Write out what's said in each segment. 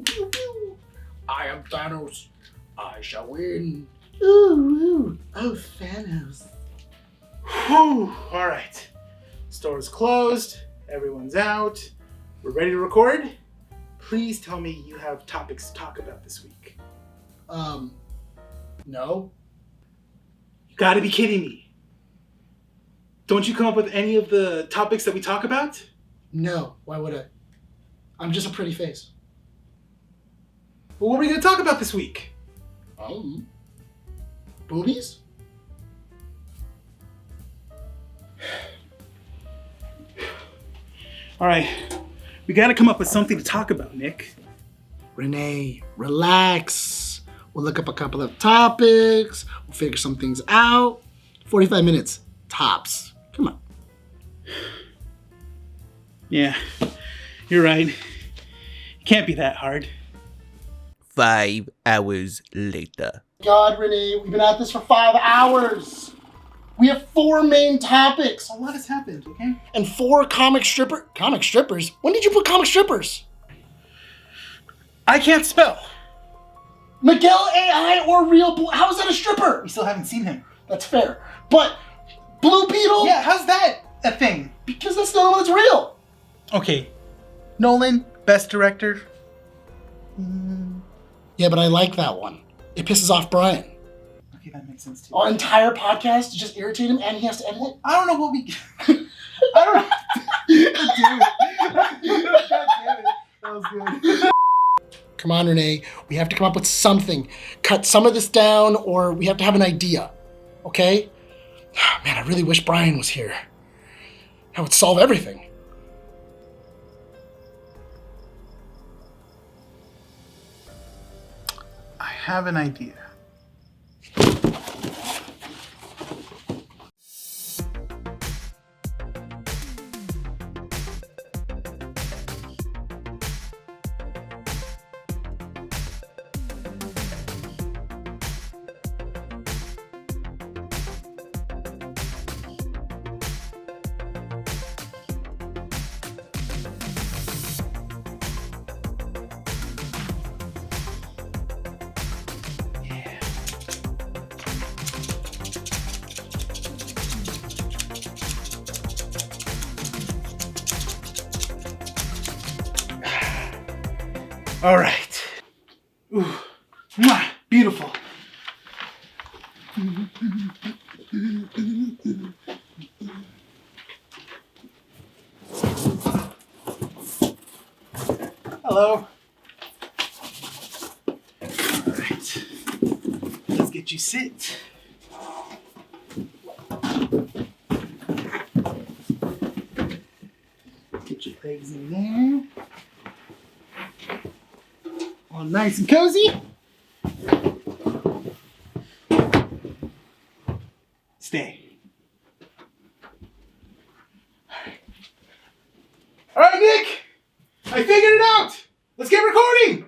pew, pew. I am Thanos. I shall win. Ooh. Oh, Thanos. Whew. All right. Store's closed. Everyone's out. We're ready to record. Please tell me you have topics to talk about this week. No. You gotta be kidding me. Don't you come up with any of the topics that we talk about? No. Why would I? I'm just a pretty face. Well, what are we gonna talk about this week? Boobies? All right. We gotta come up with something to talk about, Nick. Rene, relax. We'll look up a couple of topics. We'll figure some things out. 45 minutes, tops. Come on. Yeah, you're right. It can't be that hard. 5 hours later. God, Rene, we've been at this for 5 hours. We have 4 main topics. A lot has happened, okay? And 4 comic strippers? When did you put comic strippers? I can't spell. Miguel AI or Real Boy? How is that a stripper? We still haven't seen him. That's fair. But Blue Beetle? Yeah, how's that a thing? Because that's the only one that's real. Okay. Nolan, best director. Yeah, but I like that one. It pisses off Bryan. Okay, that makes sense too. Our entire podcast to just irritate him and he has to edit it? I don't know what we... I don't know. God damn it. That was good. Come on, Rene. We have to come up with something. Cut some of this down or we have to have an idea. Okay? Man, I really wish Bryan was here. That would solve everything. I have an idea. All right. Ooh, mwah, beautiful. Hello. All right. Let's get you sit. Get your legs in there. All nice and cozy. Stay. All right, Nick. I figured it out. Let's get recording.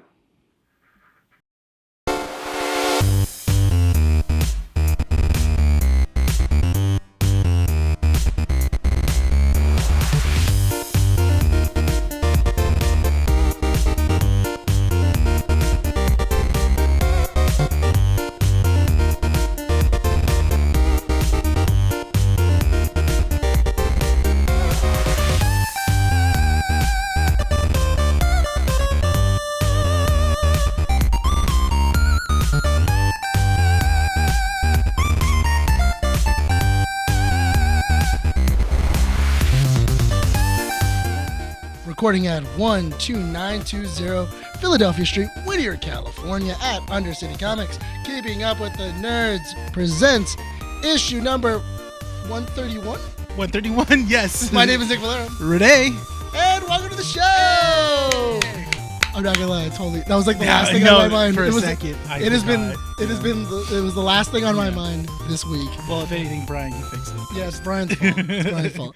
Recording at 12920 Philadelphia Street, Whittier, California at Undercity Comics. Keeping Up with the Nerds presents issue number 131. 131, yes. My name is Nick Valero. Renee. And welcome to the show. I'm not gonna lie, I totally that was like the last thing on my mind. For it a was, second. It was the last thing on my mind this week. Well, if anything, Bryan can fix it. Yeah, it's Bryan's fault. It's Bryan's fault.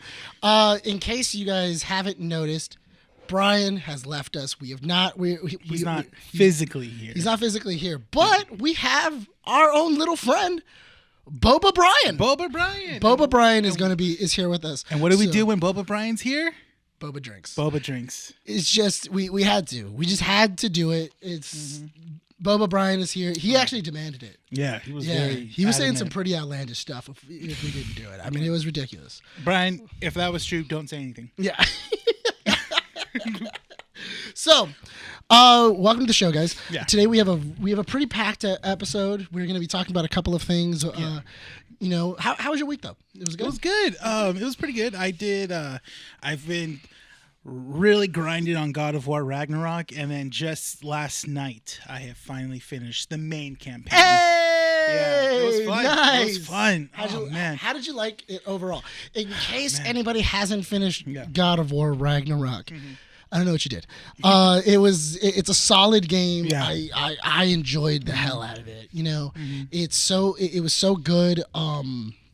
In case you guys haven't noticed, Bryan has left us. We have not. He's not physically here. He's not physically here, but we have our own little friend, Boba Bryan. Boba Bryan. Boba Bryan is here with us. And what do we do when Boba Bryan's here? Boba drinks. Boba drinks. It's just we had to. We just had to do it. It's Boba Bryan is here. He actually demanded it. Yeah, he was He was saying adamant. some pretty outlandish stuff if we didn't do it. I mean, it was ridiculous. Bryan, if that was true, don't say anything. Yeah. So, welcome to the show, guys. Yeah. Today we have a pretty packed episode. We're going to be talking about a couple of things. You know, how was your week though? It was good. It was good. It was pretty good. I've been really grinding on God of War Ragnarok, and then just last night I have finally finished the main campaign. Hey, it was fun. Nice. It was fun. Man. How did you like it overall? In case anybody hasn't finished Yeah. God of War Ragnarok. I don't know what you did. It's a solid game. Yeah. I enjoyed the hell out of it. You know, it was so good.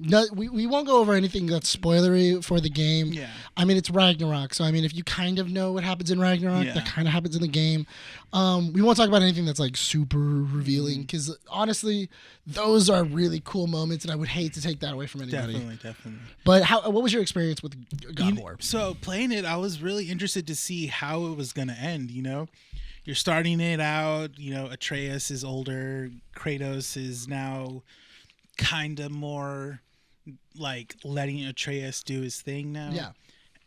No, we won't go over anything that's spoilery for the game. Yeah. I mean, it's Ragnarok, so I mean, if you kind of know what happens in Ragnarok, Yeah. that kind of happens in the game. We won't talk about anything that's like super revealing, because honestly, those are really cool moments, and I would hate to take that away from anybody. Definitely. But what was your experience with God of War? So playing it, I was really interested to see how it was going to end. You know, you're starting it out. You know, Atreus is older. Kratos is now kind of more like letting Atreus do his thing now. Yeah.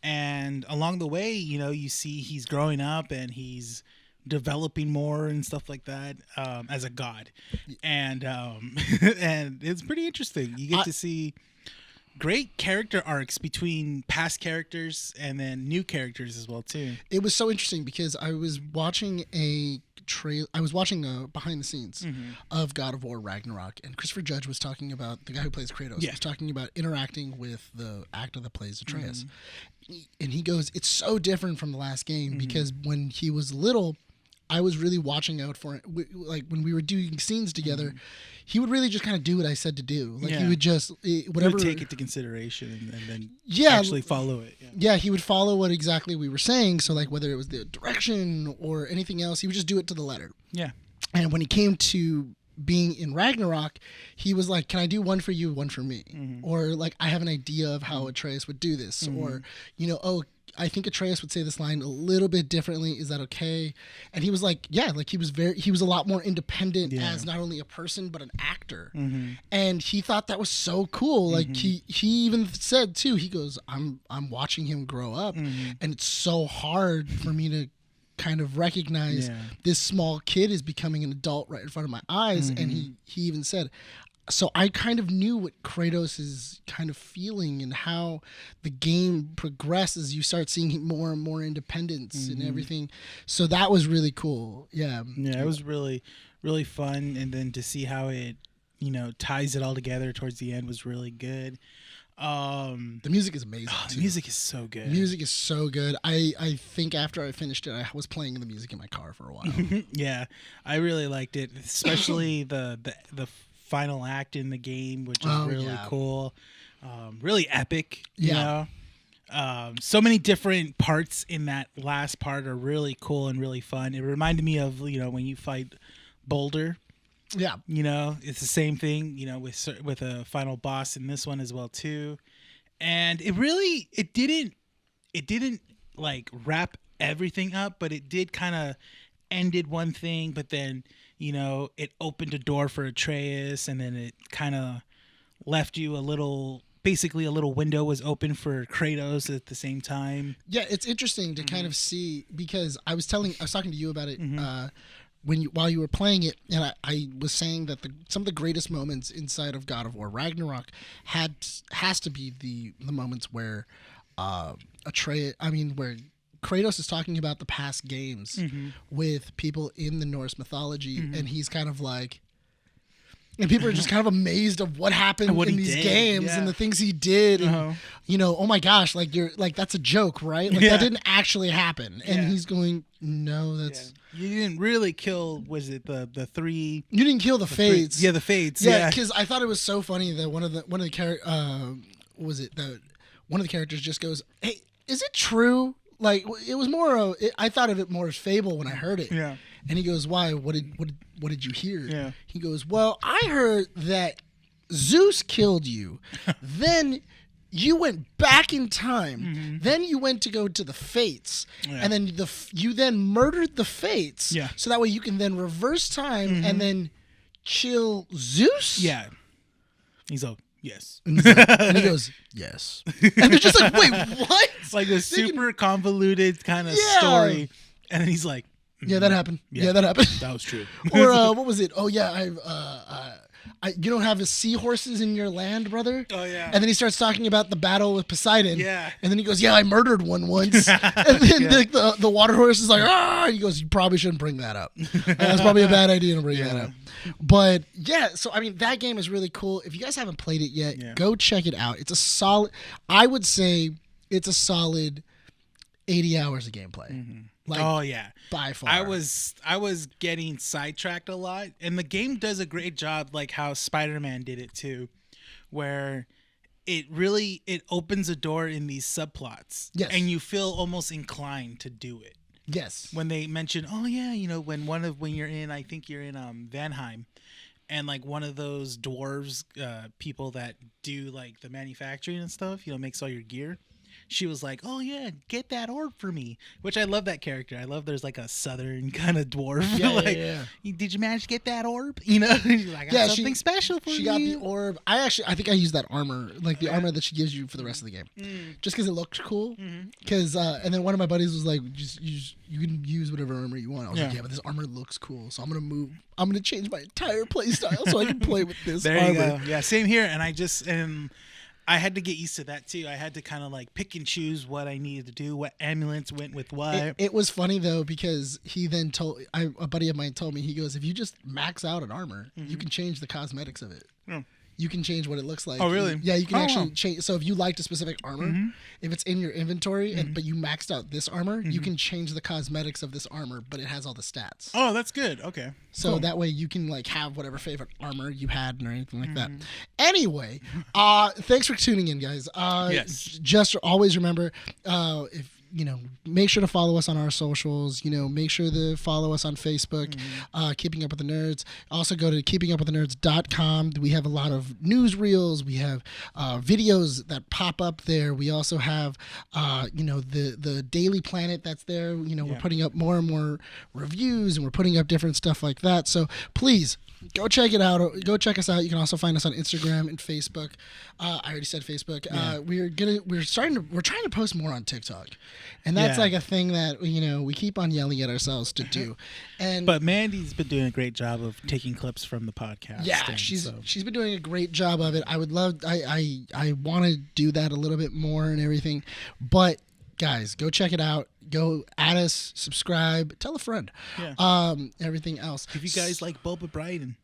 And along the way, you know, you see he's growing up and he's developing more and stuff like that as a god. And and it's pretty interesting. You get to see great character arcs between past characters and then new characters as well too. It was so interesting because I was watching a behind the scenes of God of War Ragnarok, and Christopher Judge was talking about, the guy who plays Kratos, was talking about interacting with the actor that plays Atreus. And he goes, it's so different from the last game because when he was little, I was really watching out for it. Like when we were doing scenes together, he would really just kind of do what I said to do. Like he would just whatever, He would take it to consideration and then Yeah. actually follow it. Yeah, he would follow what exactly we were saying. So like whether it was the direction or anything else, he would just do it to the letter. Yeah. And when he came to being in Ragnarok, he was like, can I do one for you, one for me? Or like, I have an idea of how Atreus would do this. Or, you know, oh, I think Atreus would say this line a little bit differently. Is that okay? And he was like, yeah, like he was a lot more independent as not only a person, but an actor. And he thought that was so cool. Like he even said too, he goes, I'm watching him grow up, and it's so hard for me to kind of recognize this small kid is becoming an adult right in front of my eyes. And he even said, so I kind of knew what Kratos is kind of feeling and how the game progresses. You start seeing more and more independence and everything. So that was really cool. Yeah. Yeah, it was really, really fun. And then to see how it, you know, ties it all together towards the end was really good. The music is amazing. The music is so good. Music is so good. I think after I finished it, I was playing the music in my car for a while. Yeah, I really liked it, especially the final act in the game, which is really cool. Really epic. You know? So many different parts in that last part are really cool and really fun. It reminded me of, you know, when you fight Boulder. Yeah. You know, it's the same thing, you know, with a final boss in this one as well too. And it didn't like wrap everything up, but it did kind of ended one thing, but then, you know, it opened a door for Atreus, and then it kind of left you basically a little window was open for Kratos at the same time. Yeah, it's interesting to kind of see, because I was talking to you about it while you were playing it, and I was saying that some of the greatest moments inside of God of War Ragnarok has to be the moments where where Kratos is talking about the past games with people in the Norse mythology, and he's kind of like, and people are just kind of amazed of what happened in these games and the things he did, and you know, oh my gosh, like you're like, that's a joke, right? Like that didn't actually happen, and he's going, no, that's you didn't really kill. Was it the three? You didn't kill the Fates. The Fates. Yeah, because I thought it was so funny that one of the characters just goes, "Hey, is it true?" Like it was more. I thought of it more as fable when I heard it. Yeah. And he goes, "Why? What did you hear?" Yeah. He goes, "Well, I heard that Zeus killed you, then you went back in time. Then you went to go to the Fates, and then you then murdered the Fates. Yeah. So that way you can then reverse time and then kill Zeus. Yeah. He's like, yes. And he goes, yes. And they're just like, wait, what? It's like a super convoluted kind of story. And then he's like, yeah, that happened. Yeah, that happened. that was true. Or what was it? Oh yeah, you don't have the seahorses in your land, brother. Oh yeah. And then he starts talking about the battle with Poseidon. Yeah. And then he goes, yeah, I murdered one once. And then the water horse is like, ah. He goes, you probably shouldn't bring that up. That's probably a bad idea to bring that up. But yeah, so I mean, that game is really cool. If you guys haven't played it yet, go check it out. It's a solid. I would say it's a solid 80 hours of gameplay. Like, oh yeah, by far. I was getting sidetracked a lot, and the game does a great job, like how Spider-Man did it too, where it opens a door in these subplots, and you feel almost inclined to do it. Yes. When they mention, oh yeah, when you're in, I think you're in Vanheim, and like one of those dwarves, people that do like the manufacturing and stuff, makes all your gear. She was like, oh yeah, get that orb for me, which I love that character. I love there's like a southern kind of dwarf. Did you manage to get that orb? She's like, I got something special for you. She got the orb. I think I used that armor, like the armor that she gives you for the rest of the game, just because it looked cool. Because and then one of my buddies was like, you can use whatever armor you want. I was like, yeah, but this armor looks cool, so I'm gonna change my entire play style so I can play with this armor. You go. Yeah, same here. And I had to get used to that too. I had to kind of like pick and choose what I needed to do, what amulets went with what. It was funny though, because he then a buddy of mine told me, he goes, if you just max out an armor, you can change the cosmetics of it. You can change what it looks like. Oh, really? Yeah, you can actually change. So if you liked a specific armor, if it's in your inventory, but you maxed out this armor, you can change the cosmetics of this armor, but it has all the stats. Oh, that's good. Okay. So that way you can like have whatever favorite armor you had or anything like that. Anyway, thanks for tuning in, guys. Yes. Just always remember, if make sure to follow us on our socials. Make sure to follow us on Facebook, Keeping Up with the Nerds. Also go to keepingupwiththenerds.com. We have a lot of newsreels. We have videos that pop up there. We also have, the Daily Planet that's there. We're putting up more and more reviews, and we're putting up different stuff like that. So please, go check it out. Go check us out. You can also find us on Instagram and Facebook. I already said Facebook. We're trying to post more on TikTok, and that's like a thing that we keep on yelling at ourselves to do. But Mandy's been doing a great job of taking clips from the podcast. Yeah, she's been doing a great job of it. I would love. I want to do that a little bit more and everything, but. Guys, go check it out. Go add us, subscribe, tell a friend. Yeah. Everything else. If you guys like Boba Bryan,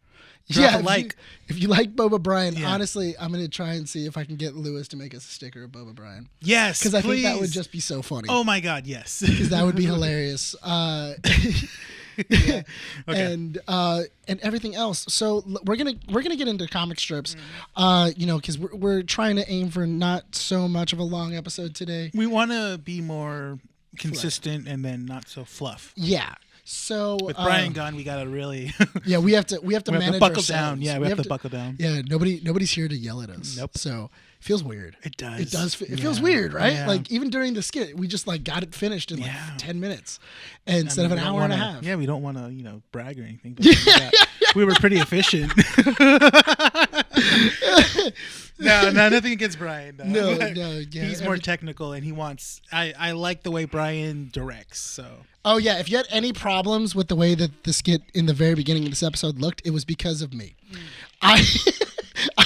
drop a like. If you like Boba Bryan, honestly, I'm gonna try and see if I can get Lewis to make us a sticker of Boba Bryan. Yes, because I think that would just be so funny. Oh my God, yes. Because that would be hilarious. Yeah. Okay. And everything else. So we're gonna get into comic strips, because we're trying to aim for not so much of a long episode today. We want to be more consistent and then not so fluff. Yeah. So with Bryan gone, we gotta really. Yeah, we have to manage buckle ourselves. down. Yeah, we have to buckle down. Yeah, nobody's here to yell at us. Nope. So it feels weird. It does. It does. It feels weird, right? Yeah. Like even during the skit, we just like got it finished in 10 minutes instead of an hour and a half. Yeah, we don't want to brag or anything. But we were pretty efficient. No, nothing against Bryan. No, he's more technical, and he wants. I like the way Bryan directs. So. Oh yeah, if you had any problems with the way that the skit in the very beginning of this episode looked, it was because of me. I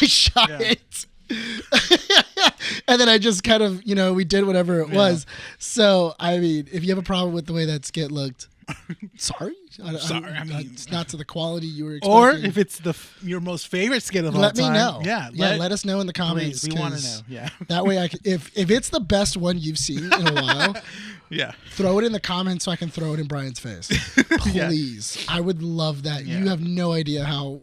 shot it. And then I just kind of, we did whatever it was. So, I mean, if you have a problem with the way that skit looked, sorry. I mean, it's not to the quality you were expecting. Or if it's your most favorite skit of all time. Let me know. Yeah. Let us know in the comments. Please, we want to know. Yeah. That way, if it's the best one you've seen in a while, Yeah. throw it in the comments so I can throw it in Brian's face. Please. I would love that. Yeah. You have no idea how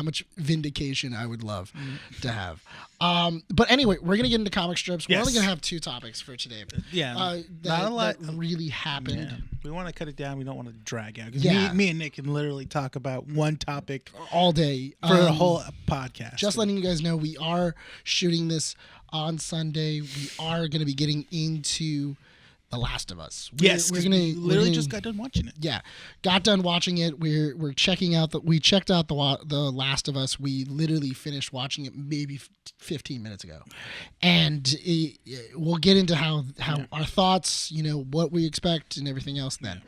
much vindication I would love to have. But anyway, we're going to get into comic strips. We're Yes. only going to have 2 topics for today. Yeah. That, not a lot. that really happened. Yeah. We want to cut it down. We don't want to drag out. 'Cause Yeah. me and Nick can literally talk about one topic All day. for a whole podcast. Just letting you guys know, we are shooting this on Sunday. We are going to be getting into The Last of Us. Yes, we're 'cause gonna we literally we're just gonna- got done watching it. Yeah, got done watching it. We're checking out we checked out the Last of Us. We literally finished watching it maybe 15 minutes ago, and we'll get into how our thoughts, what we expect and everything else then.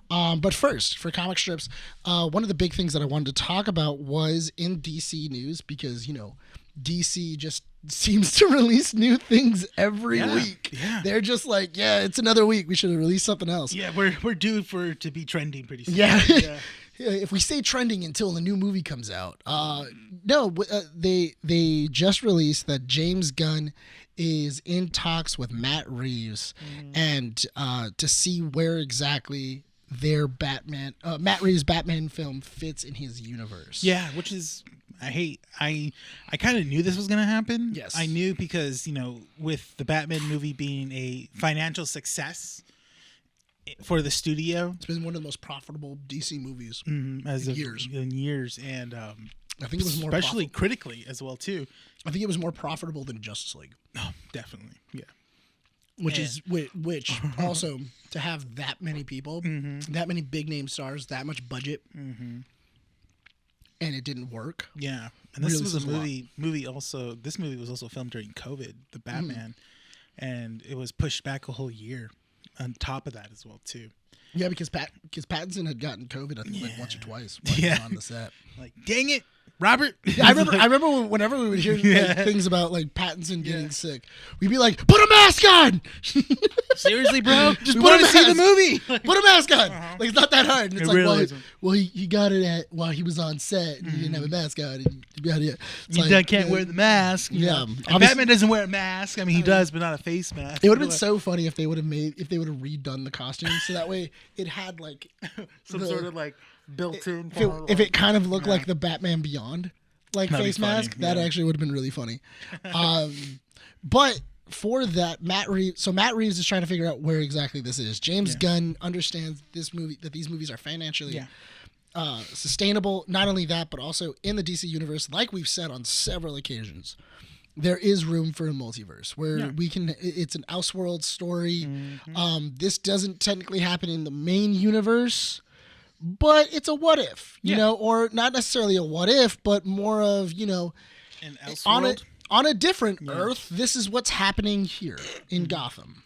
But first, for comic strips, one of the big things that I wanted to talk about was in DC news, because DC just seems to release new things every week. Yeah. They're just like, it's another week. We should have released something else. Yeah, we're due for it to be trending pretty soon. Yeah. Yeah. If we stay trending until the new movie comes out. No, they just released that James Gunn is in talks with Matt Reeves and to see where exactly their Matt Reeves' Batman film fits in his universe. Yeah, which is I kind of knew this was going to happen. Yes. I knew because, with the Batman movie being a financial success for the studio. It's been one of the most profitable DC movies As in of years. in years, and I think it was more especially critically as well too. I think it was more profitable than Justice League. Oh, definitely. Yeah. Which also, to have that many people, that many big name stars, that much budget, and it didn't work. Yeah. And this Really was a says a lot. movie also. This movie was also filmed during COVID, the Batman, and it was pushed back a whole year. On top of that as well too. Yeah, because Pattinson had gotten COVID, I think, like once or twice on the set. Like, dang it, Robert. I remember whenever we would hear like, things about like Pattinson getting sick, we'd be like, "Put a mask on!" Seriously, bro, Just we put want a to see the mask. movie. Put a mask on. Like, it's not that hard. And it's It like, really isn't. well, he got it while he was on set, and he didn't have a mask on. And it's You like, can't wear the mask. you Yeah. know. And Obviously- Batman doesn't wear a mask. I mean, he does, but not a face mask. It would have been so funny if they would have redone the costumes so that way it had like some the- sort of like built-in. if it kind of looked like the Batman Beyond like That'd be face mask, funny, that yeah. actually would have been really funny. But for that, Matt Reeves is trying to figure out where exactly this is. James Gunn understands these movies are financially sustainable. Not only that, but also in the DC universe, like we've said on several occasions, there is room for a multiverse where we can. It's an Elseworld story. This doesn't technically happen in the main universe, but it's a what if, you know, or not necessarily a what if, but more of, An Elseworld. on a different Earth. This is what's happening here in Gotham.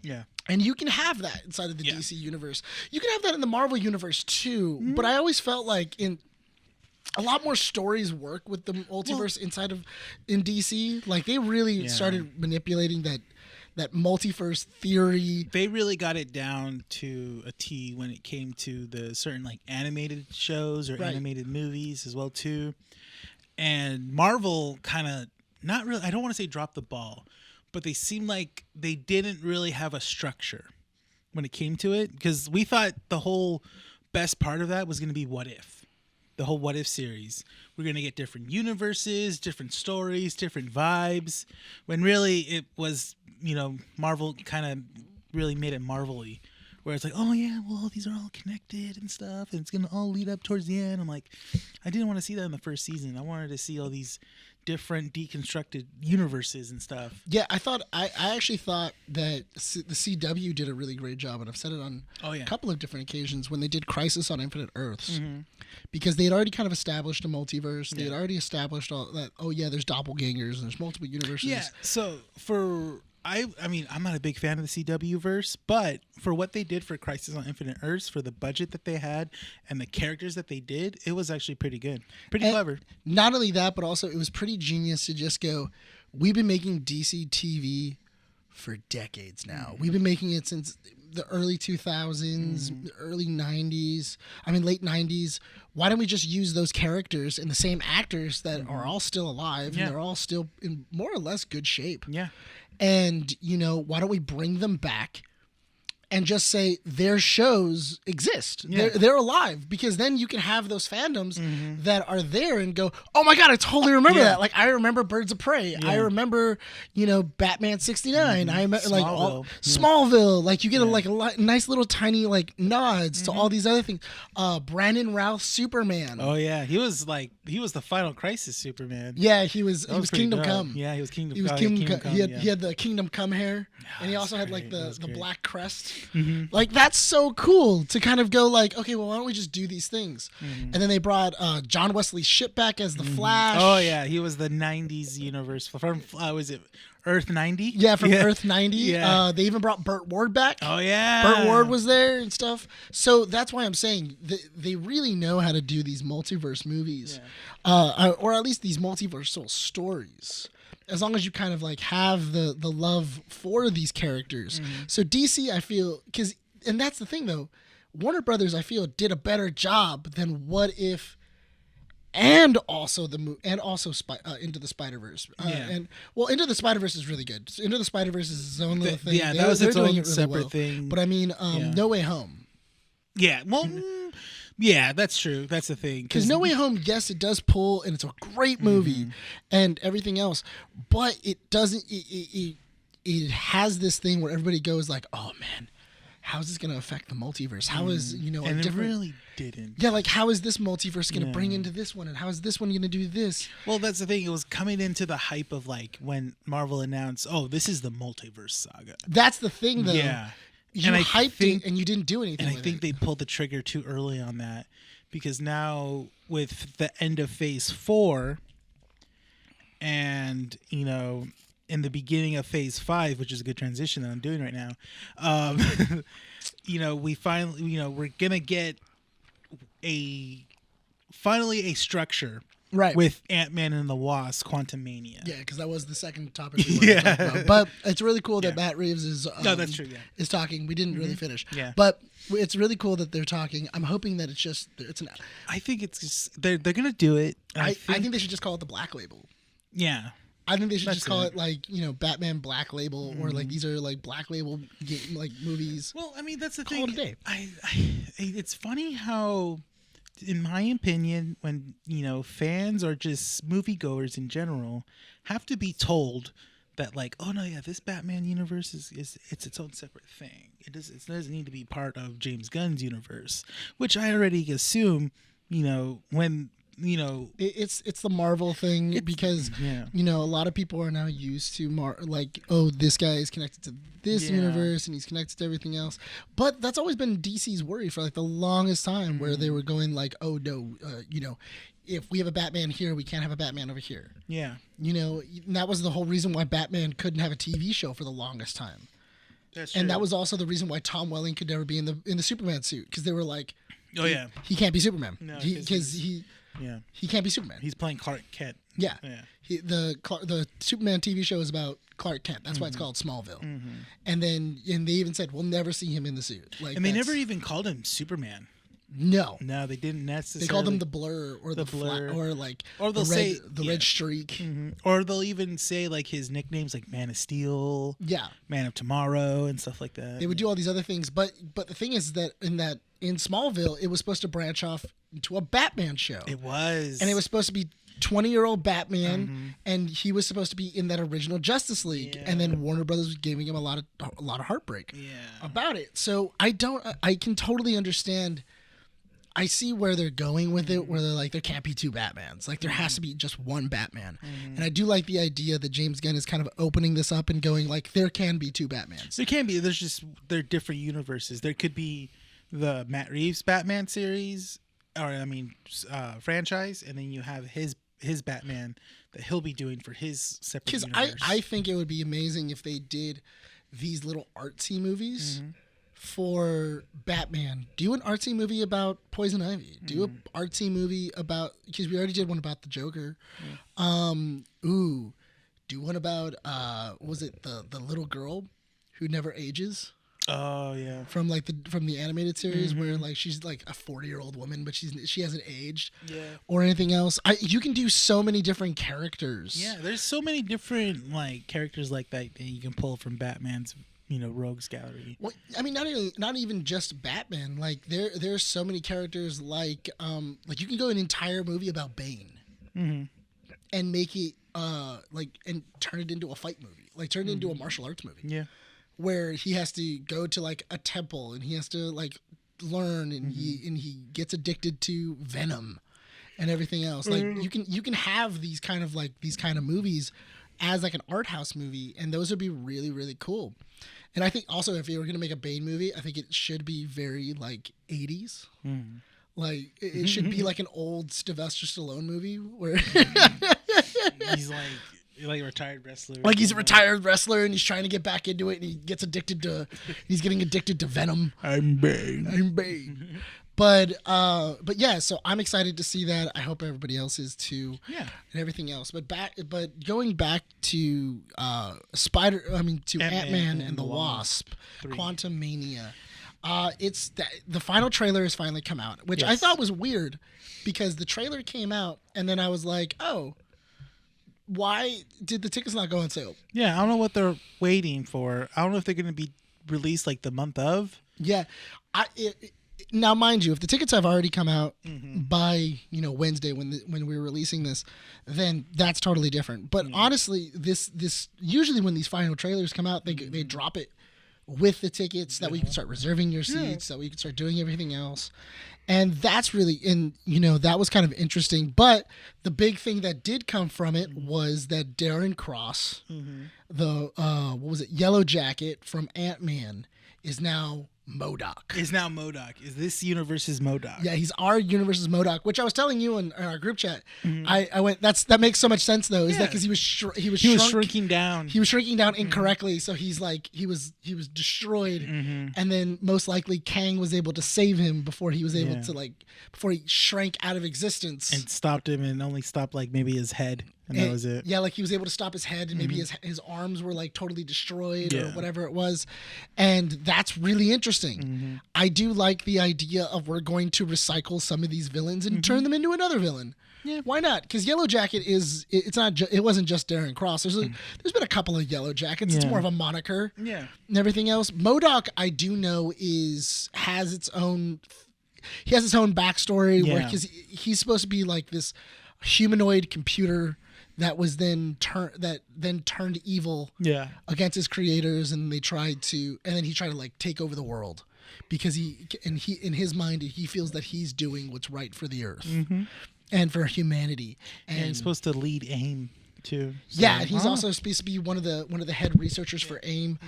Yeah. And you can have that inside of the DC universe. You can have that in the Marvel universe too. But I always felt like in a lot more stories work with the multiverse in DC. Like they really started manipulating that multiverse theory. They really got it down to a T when it came to the certain like animated shows or animated movies as well too. And Marvel kind of not really, I don't want to say dropped the ball, but they seemed like they didn't really have a structure when it came to it, because we thought the whole best part of that was going to be What If. The whole What If series. We're going to get different universes, different stories, different vibes, when really it was, Marvel kind of really made it Marvel-y, where it's like, oh yeah, well, these are all connected and stuff, and it's going to all lead up towards the end. I'm like, I didn't want to see that in the first season. I wanted to see all these different deconstructed universes and stuff. Yeah, I actually thought that the CW did a really great job, and I've said it on a couple of different occasions when they did Crisis on Infinite Earths, because they had already kind of established a multiverse. They had already established all that. Oh yeah, there's doppelgangers and there's multiple universes. Yeah. So I mean, I'm not a big fan of the CW verse, but for what they did for Crisis on Infinite Earths, for the budget that they had and the characters that they did, it was actually pretty good, pretty clever. Not only that, but also it was pretty genius to just go, we've been making DC TV for decades now. We've been making it since the early 2000s, the early 90s, late 90s. Why don't we just use those characters and the same actors that are all still alive and they're all still in more or less good shape? Yeah. And, why don't we bring them back and just say their shows exist. Yeah. They're alive, because then you can have those fandoms that are there and go, oh my God, I totally remember that. Like, I remember Birds of Prey. I remember, Batman 69. I remember like Smallville. Like, you get a nice little tiny like nods to all these other things. Brandon Routh Superman. Oh yeah, he was the Final Crisis Superman. Yeah, he was Kingdom dope. Come. Yeah, he was Kingdom. He was oh, Kingdom Come. He yeah. had the Kingdom Come hair, and he also had like great. the black crest. Mm-hmm. Like, that's so cool to kind of go like, okay, well, why don't we just do these things? And then they brought John Wesley Shipp back as the Flash. Oh yeah, he was the '90s universe from was it Earth 90? Yeah, from Earth 90. Yeah. They even brought Burt Ward back. Oh yeah, Burt Ward was there and stuff. So that's why I'm saying they really know how to do these multiverse movies, or at least these multiversal stories. As long as you kind of like have the love for these characters. So DC, I feel, and that's the thing though, Warner Brothers, I feel, did a better job than What If, and also Into the Spider-Verse. And Into the Spider-Verse is really good. Into the Verse is its own little thing. Yeah, that was its own really separate thing. But I mean, No Way Home. Yeah, well, yeah, that's true. That's the thing. Because No Way Home, yes, it does pull, and it's a great movie, and everything else, but it doesn't. It has this thing where everybody goes like, "Oh man, how is this going to affect the multiverse? How is and a different?" It really didn't. Yeah, like, how is this multiverse going to bring into this one, and how is this one going to do this? Well, that's the thing. It was coming into the hype of like when Marvel announced, "Oh, this is the multiverse saga." That's the thing, though. Yeah. You hyped it and you didn't do anything. And I think they pulled the trigger too early on that, because now with the end of Phase 4 and, in the beginning of Phase 5, which is a good transition that I'm doing right now, we finally, we're going to get finally a structure. Right. With Ant-Man and the Wasp, Quantumania. Yeah, because that was the second topic we wanted to talk about. But it's really cool that Matt Reeves is no, that's true, is talking. We didn't really finish. Yeah. But it's really cool that they're talking. I'm hoping that it's an... I think it's just, they're going to do it. I think they should just call it the Black Label. Yeah. I think they should just call it like, Batman Black Label, or like these are like Black Label like movies. Well, I mean, that's the Call thing. it a day. It's funny how, in my opinion, when fans or just moviegoers in general have to be told that, like, oh no, yeah, this Batman universe is it's its own separate thing. It doesn't need to be part of James Gunn's universe, which I already assume. When it's the Marvel thing, because a lot of people are now used to like, oh, this guy is connected to this universe and he's connected to everything else. But that's always been DC's worry for like the longest time, where they were going like, oh no, if we have a Batman here, we can't have a Batman over here. Yeah. And that was the whole reason why Batman couldn't have a TV show for the longest time. That's true. And that was also the reason why Tom Welling could never be in the Superman suit, because they were like, oh yeah, he can't be Superman. No, because he can't be Superman. He's playing Clark Kent. Yeah. The Superman TV show is about Clark Kent. That's why it's called Smallville. And they even said we'll never see him in the suit. Like, and they never even called him Superman. No, they didn't necessarily. They called him the Blur, or the Blur, or they'll say the Red Streak, or they'll even say like his nicknames, like Man of Steel, Man of Tomorrow, and stuff like that. They would do all these other things, but the thing is that in Smallville, it was supposed to branch off into a Batman show. It was, and it was supposed to be 20-year-old Batman, and he was supposed to be in that original Justice League, and then Warner Brothers was giving him a lot of heartbreak about it. So I can totally understand. I see where they're going with it, where they're like, there can't be two Batmans. Like, there has to be just one Batman. And I do like the idea that James Gunn is kind of opening this up and going, like, there can be two Batmans. There can be. They're different universes. There could be the Matt Reeves Batman series, franchise, and then you have his Batman that he'll be doing for his separate universe. Because I think it would be amazing if they did these little artsy movies. For Batman, do an artsy movie about Poison Ivy. Do an artsy movie about, because we already did one about the Joker. Do one about was it the little girl who never ages? Oh yeah, from the animated series, where like she's like a 40-year-old woman, but she hasn't aged, or anything else. You can do so many different characters. Yeah, there's so many different like characters like that you can pull from Batman's rogues gallery. Well, I mean, not even just Batman. Like there's so many characters. Like you can go an entire movie about Bane, and make it and turn it into a fight movie. Like turn it into a martial arts movie. Yeah. Where he has to go to like a temple and he has to like learn and he gets addicted to venom and everything else. Like you can have these kind of movies as like an art house movie, and those would be really, really cool. And I think also if you were going to make a Bane movie, I think it should be very like 80s. Like it should be like an old Sylvester Stallone movie where He's like a retired wrestler. Like he's a retired wrestler and he's trying to get back into it and he's getting addicted to venom. I'm Bane. But yeah, so I'm excited to see that. I hope everybody else is too. Yeah. And everything else. But going back to Ant-Man and the Wasp, Quantumania. It's the final trailer has finally come out, which I thought was weird because the trailer came out and then I was like, "Oh, why did the tickets not go on sale?" Yeah, I don't know what they're waiting for. I don't know if they're going to be released like the month of. Yeah. Now, mind you, if the tickets have already come out by Wednesday when we were releasing this, then that's totally different. But honestly, this usually when these final trailers come out, they drop it with the tickets that we can start reserving your seats, that we can start doing everything else. And that's really, that was kind of interesting. But the big thing that did come from it was that Darren Cross, the Yellow Jacket from Ant-Man, is now MODOK. Is this universe's MODOK? Yeah, he's our universe's MODOK, which I was telling you in our group chat. I went, that makes so much sense though. Is that because he was shrinking down. He was shrinking down incorrectly, so he's like he was destroyed, and then most likely Kang was able to save him before he was able to before he shrank out of existence and stopped him, and only stopped like maybe his head. And that was it. Yeah, like he was able to stop his head and maybe his arms were like totally destroyed or whatever it was. And that's really interesting. I do like the idea of we're going to recycle some of these villains and turn them into another villain. Yeah. Why not? Because Yellow Jacket it wasn't just Darren Cross. There's been a couple of Yellow Jackets. It's more of a moniker. Yeah. And everything else. MODOK, I do know has its own backstory where he's supposed to be like this humanoid computer that was then turned evil against his creators, and he tried to like take over the world because he in his mind he feels that he's doing what's right for the earth and for humanity, and he's supposed to lead AIM too. So. Yeah, he's also supposed to be one of the head researchers for AIM,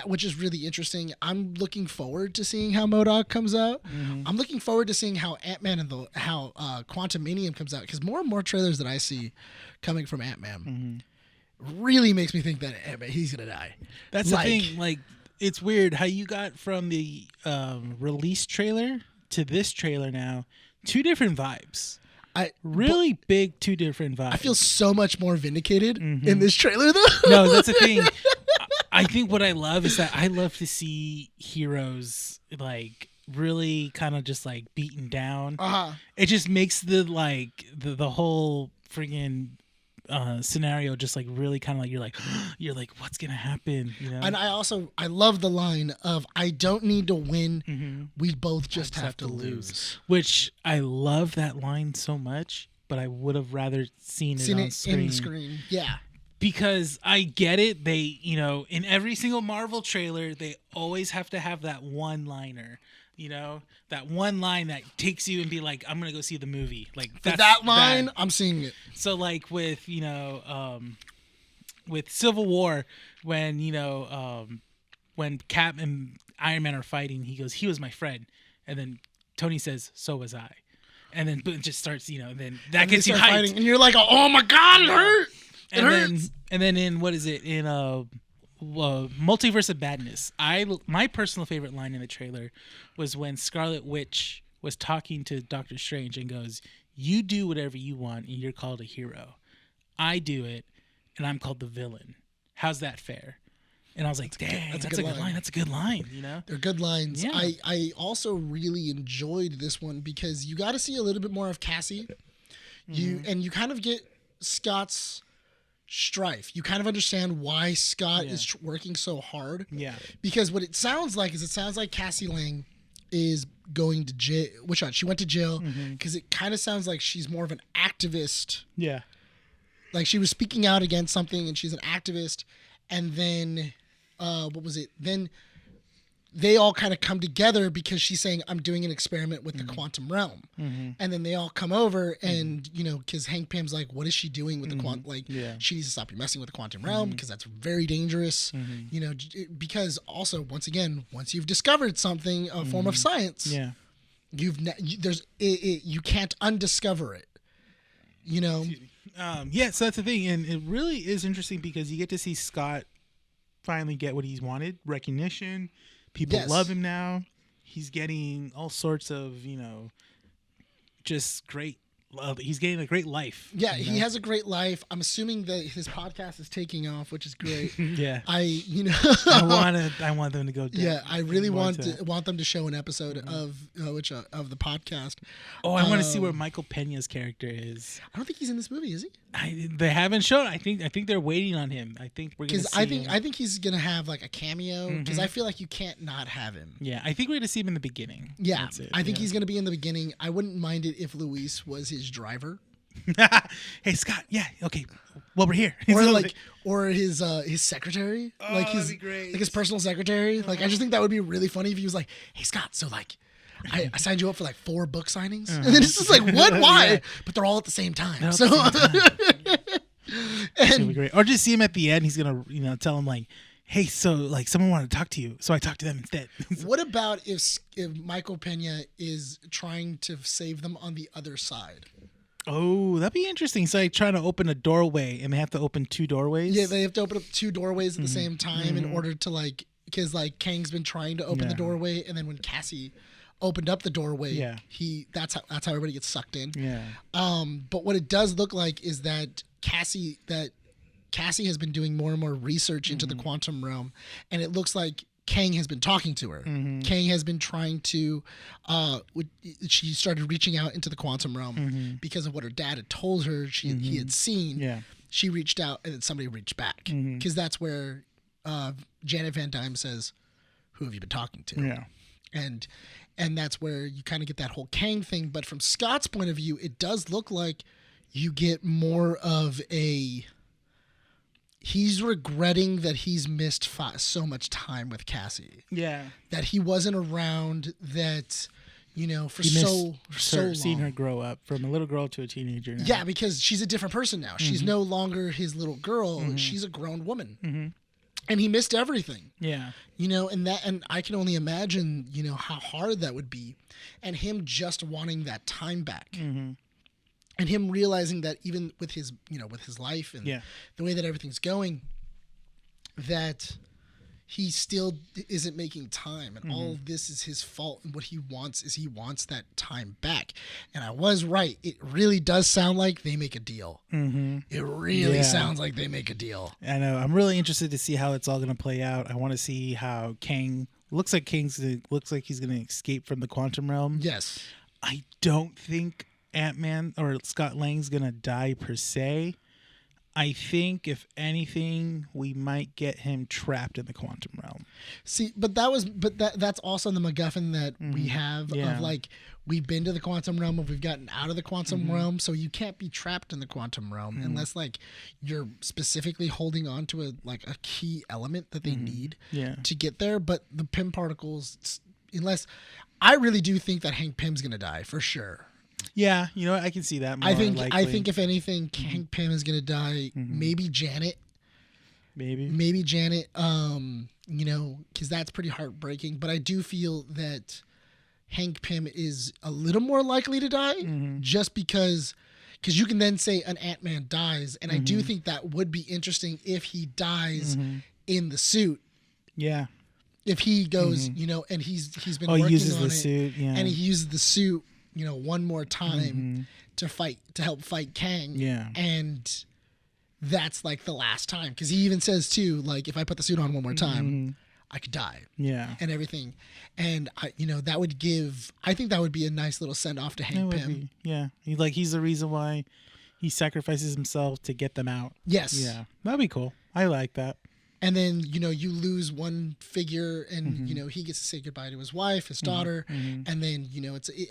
which is really interesting. I'm looking forward to seeing how MODOK comes out. I'm looking forward to seeing how Ant-Man and Quantumania comes out, because more and more trailers that I see coming from Ant-Man really makes me think that he's gonna die. That's the thing. Like, it's weird how you got from the release trailer to this trailer now, two different vibes. Big two different vibes. I feel so much more vindicated in this trailer though. No, that's the thing. I think what I love is that I love to see heroes like really kind of just like beaten down. It just makes the whole friggin' scenario just like really kind of like you're like what's gonna happen, And I love the line of I don't need to win, we both just have to lose, which I love that line so much, but I would have rather seen it on screen. In the screen. Because I get it, they in every single Marvel trailer they always have to have that one liner, that one line that takes you and be like, I'm gonna go see the movie. Like that line, I'm seeing it. So like with with Civil War, when when Cap and Iron Man are fighting, he goes, "He was my friend," and then Tony says, "So was I," and then it just starts, and then that gets you hyped, fighting, and you're like, "Oh my god, it hurt!" And then in what is it in Multiverse of Badness? My personal favorite line in the trailer was when Scarlet Witch was talking to Doctor Strange and goes, "You do whatever you want and you're called a hero. I do it and I'm called the villain. How's that fair?" And I was like, dang, that's a good line. That's a good line, They're good lines. Yeah. I also really enjoyed this one because you got to see a little bit more of Cassie. You kind of get Scott's strife. You kind of understand why Scott is working so hard. Yeah. Because what it sounds like Cassie Lang is going to jail. Which one? She went to jail because it kind of sounds like she's more of an activist. Yeah. Like she was speaking out against something and she's an activist. And then, what was it? Then they all kind of come together because she's saying, I'm doing an experiment with the quantum realm. And then they all come over and, you know, because Hank Pym's like, what is she doing with the quantum? Like, she needs to stop you messing with the quantum realm because that's very dangerous. You know, because also, once again, once you've discovered something, a form of science, you can't undiscover it. You know? So that's the thing. And it really is interesting because you get to see Scott finally get what he's wanted, recognition. People love him now. He's getting all sorts of, you know, just great love. He's getting a great life. Yeah, he has a great life. I'm assuming that his podcast is taking off, which is great. Yeah. I want them to go down. Yeah, I really want them to show an episode of the podcast. Oh, I want to see where Michael Pena's character is. I don't think he's in this movie, is he? They haven't shown. I think they're waiting on him. I think we're gonna see him. I think he's gonna have like a cameo because I feel like you can't not have him. Yeah, I think we're gonna see him in the beginning. Yeah, I think he's gonna be in the beginning. I wouldn't mind it if Luis was his driver. Hey Scott, yeah, okay. Well, we're here. Or his secretary, like his that'd be great. like his personal secretary. Like I just think that would be really funny if he was like, "Hey Scott, so like." I signed you up for like 4 book signings, and then it's just like, what? Why? Yeah. But they're all at the same time. And be great. Or just see him at the end. He's gonna, you know, tell him like, "Hey, so like someone wanted to talk to you, so I talked to them instead." What about if Michael Pena is trying to save them on the other side? Oh, that'd be interesting. So like trying to open a doorway, and they have to open 2 doorways. Yeah, they have to open up 2 doorways at the same time in order to like, because like Kang's been trying to open the doorway, and then when Cassie opened up the doorway, that's how everybody gets sucked in. Yeah. But what it does look like is that Cassie has been doing more and more research into the quantum realm, and it looks like Kang has been talking to her. Kang has been trying to she started reaching out into the quantum realm because of what her dad had told her he had seen. Yeah. She reached out and then somebody reached back because that's where Janet Van Dyne says, "Who have you been talking to?" Yeah. And that's where you kind of get that whole Kang thing. But from Scott's point of view, it does look like you get more of he's regretting that he's missed so much time with Cassie. Yeah. That he wasn't around, that, you know, for so long. Seeing her grow up from a little girl to a teenager now. Yeah, because she's a different person now. She's no longer his little girl. She's a grown woman. And he missed everything. Yeah. You know, and I can only imagine, you know, how hard that would be. And him just wanting that time back. And him realizing that even with his, you know, with his life and the way that everything's going, that he still isn't making time. And all of this is his fault. And what he wants is that time back. And I was right. It really does sound like they make a deal. It really sounds like they make a deal. I know. I'm really interested to see how it's all going to play out. I want to see how Kang looks like he's going to escape from the quantum realm. Yes. I don't think Ant-Man or Scott Lang's going to die per se. I think, if anything, we might get him trapped in the quantum realm. See, that's also the MacGuffin that we have of like, we've been to the quantum realm, or we've gotten out of the quantum realm, so you can't be trapped in the quantum realm unless like you're specifically holding on to a key element that they need to get there. But the Pym particles, unless, I really do think that Hank Pym's gonna die for sure. Yeah, you know, I can see that more I think likely. If anything, Hank Pym is gonna die. Maybe Janet. Maybe Janet. You know, because that's pretty heartbreaking. But I do feel that Hank Pym is a little more likely to die, just because you can then say an Ant-Man dies, and I do think that would be interesting if he dies in the suit. Yeah. If he goes, you know, and he's been working uses on the it, suit, and he uses the suit, you know, one more time to help fight Kang. Yeah. And that's like the last time. Because he even says too, like, if I put the suit on one more time, I could die. Yeah. And everything. And I think that would be a nice little send off to Hank Pym. Yeah. He's the reason why he sacrifices himself to get them out. Yes. Yeah, that'd be cool. I like that. And then, you lose one figure and, he gets to say goodbye to his wife, his daughter. And then,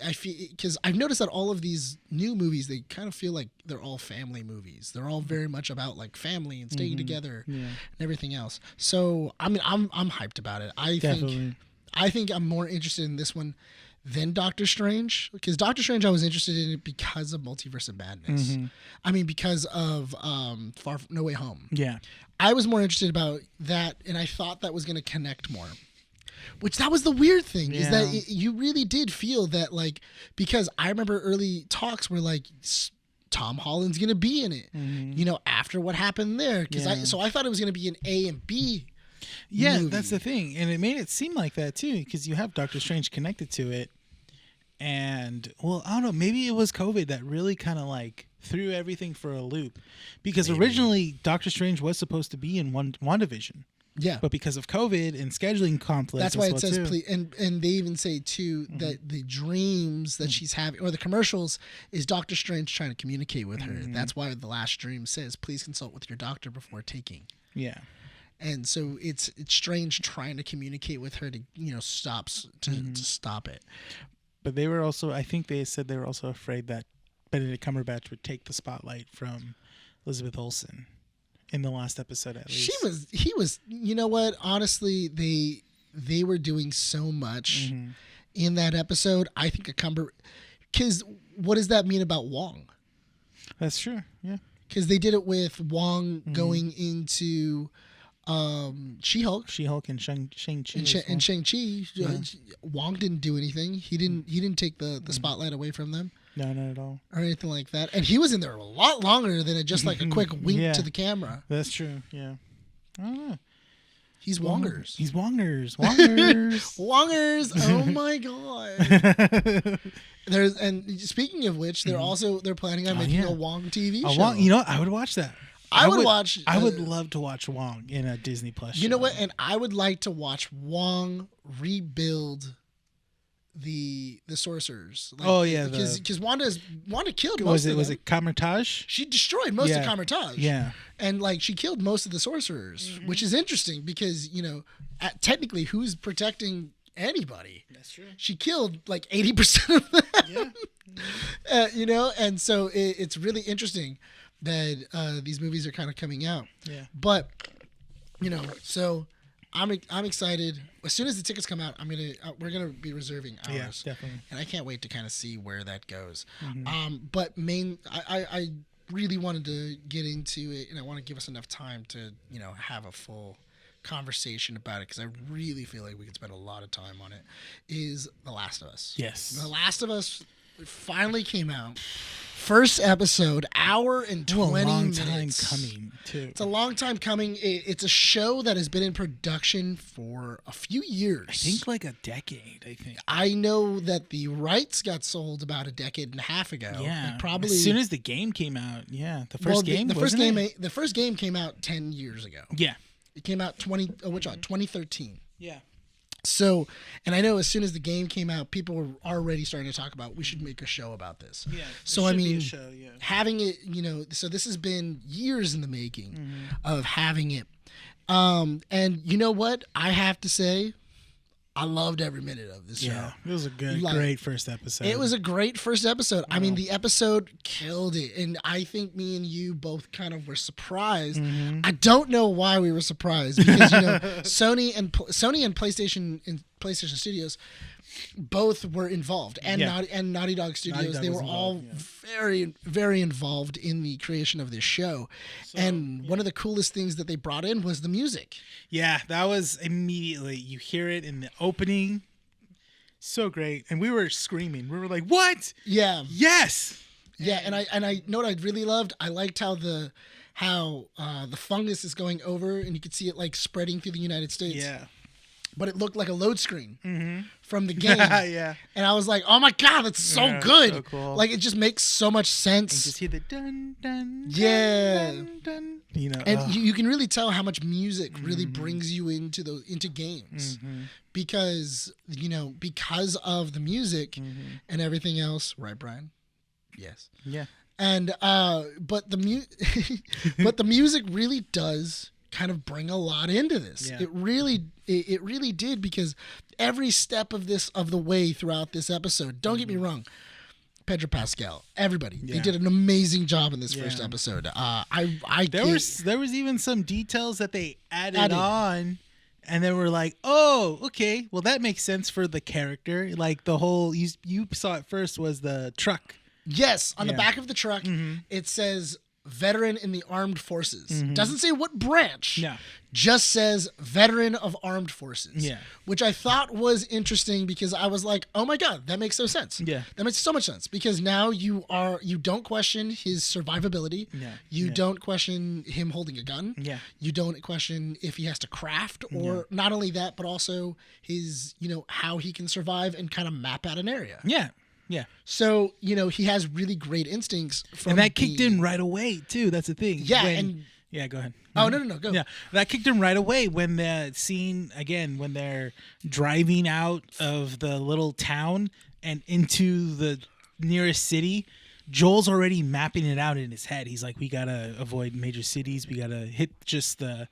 I feel, because I've noticed that all of these new movies, they kind of feel like they're all family movies. They're all very much about like family and staying together and everything else. So, I mean, I'm hyped about it. I think I'm more interested in this one than Doctor Strange, because Doctor Strange, I was interested in it because of Multiverse of Madness. I mean, because of No Way Home. Yeah. I was more interested about that, and I thought that was going to connect more. Which that was the weird thing, is that you really did feel that, like, because I remember early talks were like, Tom Holland's going to be in it, after what happened there. So I thought it was going to be an A and B. Yeah, movie. That's the thing. And it made it seem like that too, because you have Doctor Strange connected to it. And, well, I don't know, maybe it was COVID that really kind of like threw everything for a loop. Because originally Doctor Strange was supposed to be in WandaVision. Yeah. But because of COVID and scheduling conflicts. That's why it says, please, and they even say too that the dreams that she's having, or the commercials, is Doctor Strange trying to communicate with her. That's why the last dream says, please consult with your doctor before taking. Yeah. And so it's Strange trying to communicate with her to stop it. But they were also, I think they said they were also afraid that Benedict Cumberbatch would take the spotlight from Elizabeth Olsen in the last episode, at least. He was, you know what? Honestly, they were doing so much in that episode. I think because what does that mean about Wong? That's true. Yeah. Because they did it with Wong going into She-Hulk and Shang-Chi. and Shang-Chi. Wong didn't do anything. He didn't take the spotlight away from them. No, not at all. Or anything like that. And he was in there a lot longer than just like a quick wink to the camera. That's true. Yeah. I don't know. He's Wongers. He's Wongers. Wongers. Wongers. Oh my god. And speaking of which, they're planning on making a Wong TV show. Wong, I would watch that. I would love to watch Wong in a Disney Plus show. You know what? And I would like to watch Wong rebuild the sorcerers. Because Wanda killed most of them. Was it Kamar-Taj? She destroyed most of Kamar-Taj. Yeah. And she killed most of the sorcerers, which is interesting because, technically who's protecting anybody? That's true. She killed 80% of them. Yeah. And so it's really interesting that these movies are kind of coming out. Yeah. But, so I'm excited. As soon as the tickets come out, we're gonna be reserving ours. Yeah, definitely. And I can't wait to kind of see where that goes. But I really wanted to get into it, and I want to give us enough time to have a full conversation about it, because I really feel like we could spend a lot of time on it. Is The Last of Us? Yes. The Last of Us finally came out. First episode, hour and 20 minutes. A long time coming, too. It's a long time coming. It's a show that has been in production for a few years. I think like a decade, I know that the rights got sold about a decade and a half ago. Yeah. Probably as soon as the game came out. Yeah. The first game, the first game came out 10 years ago. Yeah. It came out 2013. Yeah. So, and I know as soon as the game came out, people were already starting to talk about, we should make a show about this. Yeah. So, having it, so this has been years in the making of having it. And you know what? I have to say, I loved every minute of this show. Yeah, it was a great first episode. It was a great first episode. Wow. I mean, the episode killed it. And I think me and you both kind of were surprised. I don't know why we were surprised, because, Sony and PlayStation Studios both were involved, and Naughty Dog Studios. They were all very, very involved in the creation of this show. One of the coolest things that they brought in was the music. Yeah, that was immediately, you hear it in the opening. So great. And we were screaming. We were like, what? Yeah. Yes. Yeah, and I know what I really loved? I liked how the fungus is going over, and you could see it spreading through the United States. Yeah. But it looked like a load screen from the game. Yeah. And I was like, oh my God, that's so good. So cool. It just makes so much sense. And just hear the dun, dun, dun, dun, dun. And you can really tell how much music really brings you into games. Because, because of the music and everything else. Right, Bryan? Yes. Yeah. And but the music really does kind of bring a lot into this. Yeah. It really did, because every step of the way throughout this episode, don't get me wrong, Pedro Pascal, everybody, they did an amazing job in this first episode. There was even some details that they added on, and they were like, oh, okay, well that makes sense for the character. Like the whole you saw it first was the truck. Yes, on the back of the truck, it says veteran in the armed forces. Doesn't say what branch. No. Just says veteran of armed forces. Yeah. Which I thought was interesting, because I was like, oh my God, that makes no sense. Yeah. That makes so much sense, because now you don't question his survivability. Yeah. You don't question him holding a gun. Yeah. You don't question if he has to craft, or not only that, but also his, how he can survive and kind of map out an area. Yeah. Yeah. So, he has really great instincts. And that kicked in right away, too. That's the thing. Yeah. Yeah, go ahead. Oh, no, go. Yeah, that kicked in right away when the scene, again, when they're driving out of the little town and into the nearest city. Joel's already mapping it out in his head. He's like, we got to avoid major cities. We got to hit just the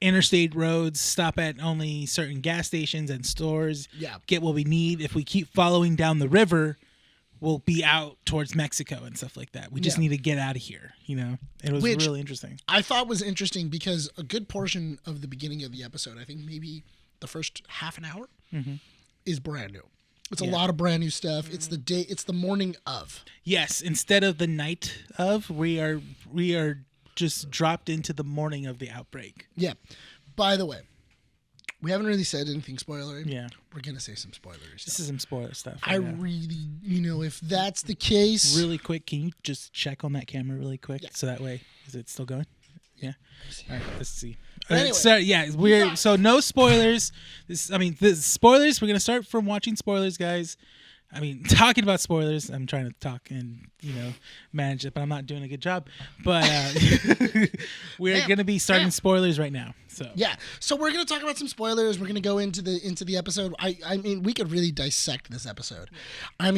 interstate roads, stop at only certain gas stations and stores, get what we need. If we keep following down the river, we'll be out towards Mexico and stuff like that. We just need to get out of here, It was really interesting. I thought was interesting, because a good portion of the beginning of the episode, I think maybe the first half an hour, is brand new. It's a lot of brand new stuff. It's the morning of. Yes, instead of the night of, we are just dropped into the morning of the outbreak. Yeah. By the way, we haven't really said anything spoilery. Yeah. We're going to say some spoilers. This is some spoiler stuff. I really, if that's the case. Really quick, can you just check on that camera really quick? So that way, is it still going? Yeah. All right, let's see. Anyway. So no spoilers. The spoilers, we're going to start from watching spoilers, guys. Talking about spoilers, I'm trying to talk and, manage it, but I'm not doing a good job. But we're going to be starting spoilers right now. So we're going to talk about some spoilers. We're going to go into the episode. We could really dissect this episode. I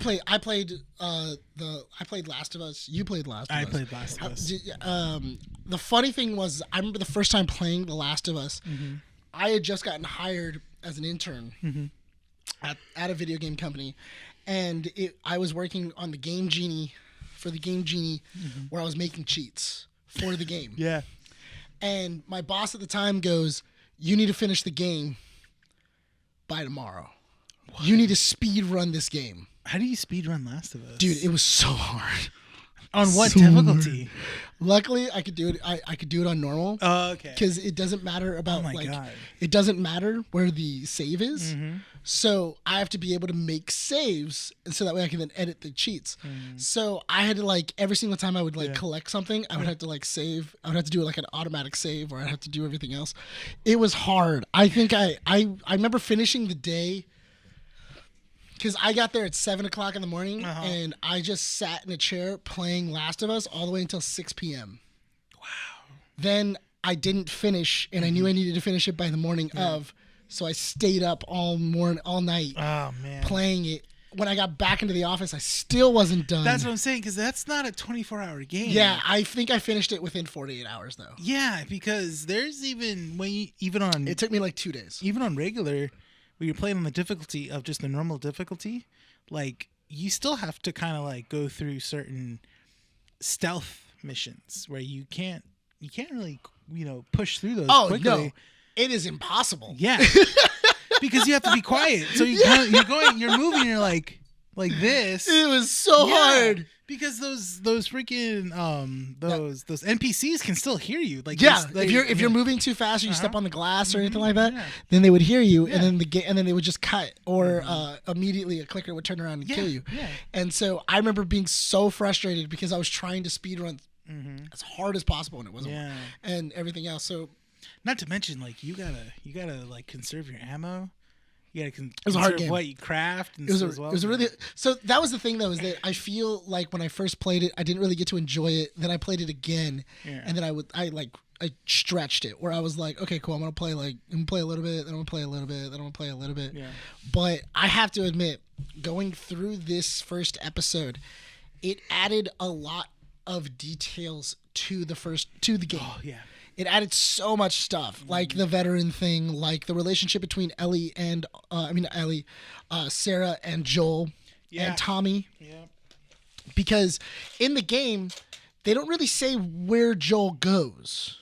played Last of Us. You played Last of Us. I played Last of Us. The funny thing was, I remember the first time playing The Last of Us, I had just gotten hired as an intern at a video game company, and I was working on the Game Genie, where I was making cheats for the game. Yeah. And my boss at the time goes, you need to finish the game by tomorrow. What? You need to speed run this game. How do you speed run Last of Us? Dude, it was so hard. On what difficulty? Hard. Luckily, I could do it. I could do it on normal. Oh, okay. Because it doesn't matter about God. It doesn't matter where the save is. So I have to be able to make saves, and so that way I can then edit the cheats. So I had to every single time I would collect something, I would have to save. I would have to do an automatic save, or I'd have to do everything else. It was hard. I think I remember finishing the day, because I got there at 7 o'clock in the morning, and I just sat in a chair playing Last of Us all the way until 6 p.m. Wow. Then I didn't finish, and I knew I needed to finish it by the morning of, so I stayed up all night playing it. When I got back into the office, I still wasn't done. That's what I'm saying, because that's not a 24-hour game. Yeah, I think I finished it within 48 hours, though. Yeah, because there's even on... It took me 2 days. Even on regular... when you're playing on the difficulty of just the normal difficulty, you still have to kind of go through certain stealth missions where you can't really push through those quickly. No, it is impossible. Yeah, because you have to be quiet. So you're moving, you're like this. It was so hard. Because those freaking those NPCs can still hear you. If you're moving too fast, or you step on the glass or anything like that, then they would hear you, and then they would just cut, or immediately a clicker would turn around and kill you. Yeah. And so I remember being so frustrated, because I was trying to speed run as hard as possible, and it wasn't, and everything else. So, not to mention, you gotta conserve your ammo. You gotta it was a hard game. What you craft. And it was a really. So that was the thing, though, is that I feel like when I first played it, I didn't really get to enjoy it. Then I played it again, and then I stretched it, where I was like, okay, cool, I'm gonna play a little bit, then I'm gonna play a little bit, then I'm gonna play a little bit. Yeah. But I have to admit, going through this first episode, it added a lot of details to the game. Oh yeah. It added so much stuff, like the veteran thing, like the relationship between Sarah and Joel and Tommy. Yeah. Because in the game, they don't really say where Joel goes.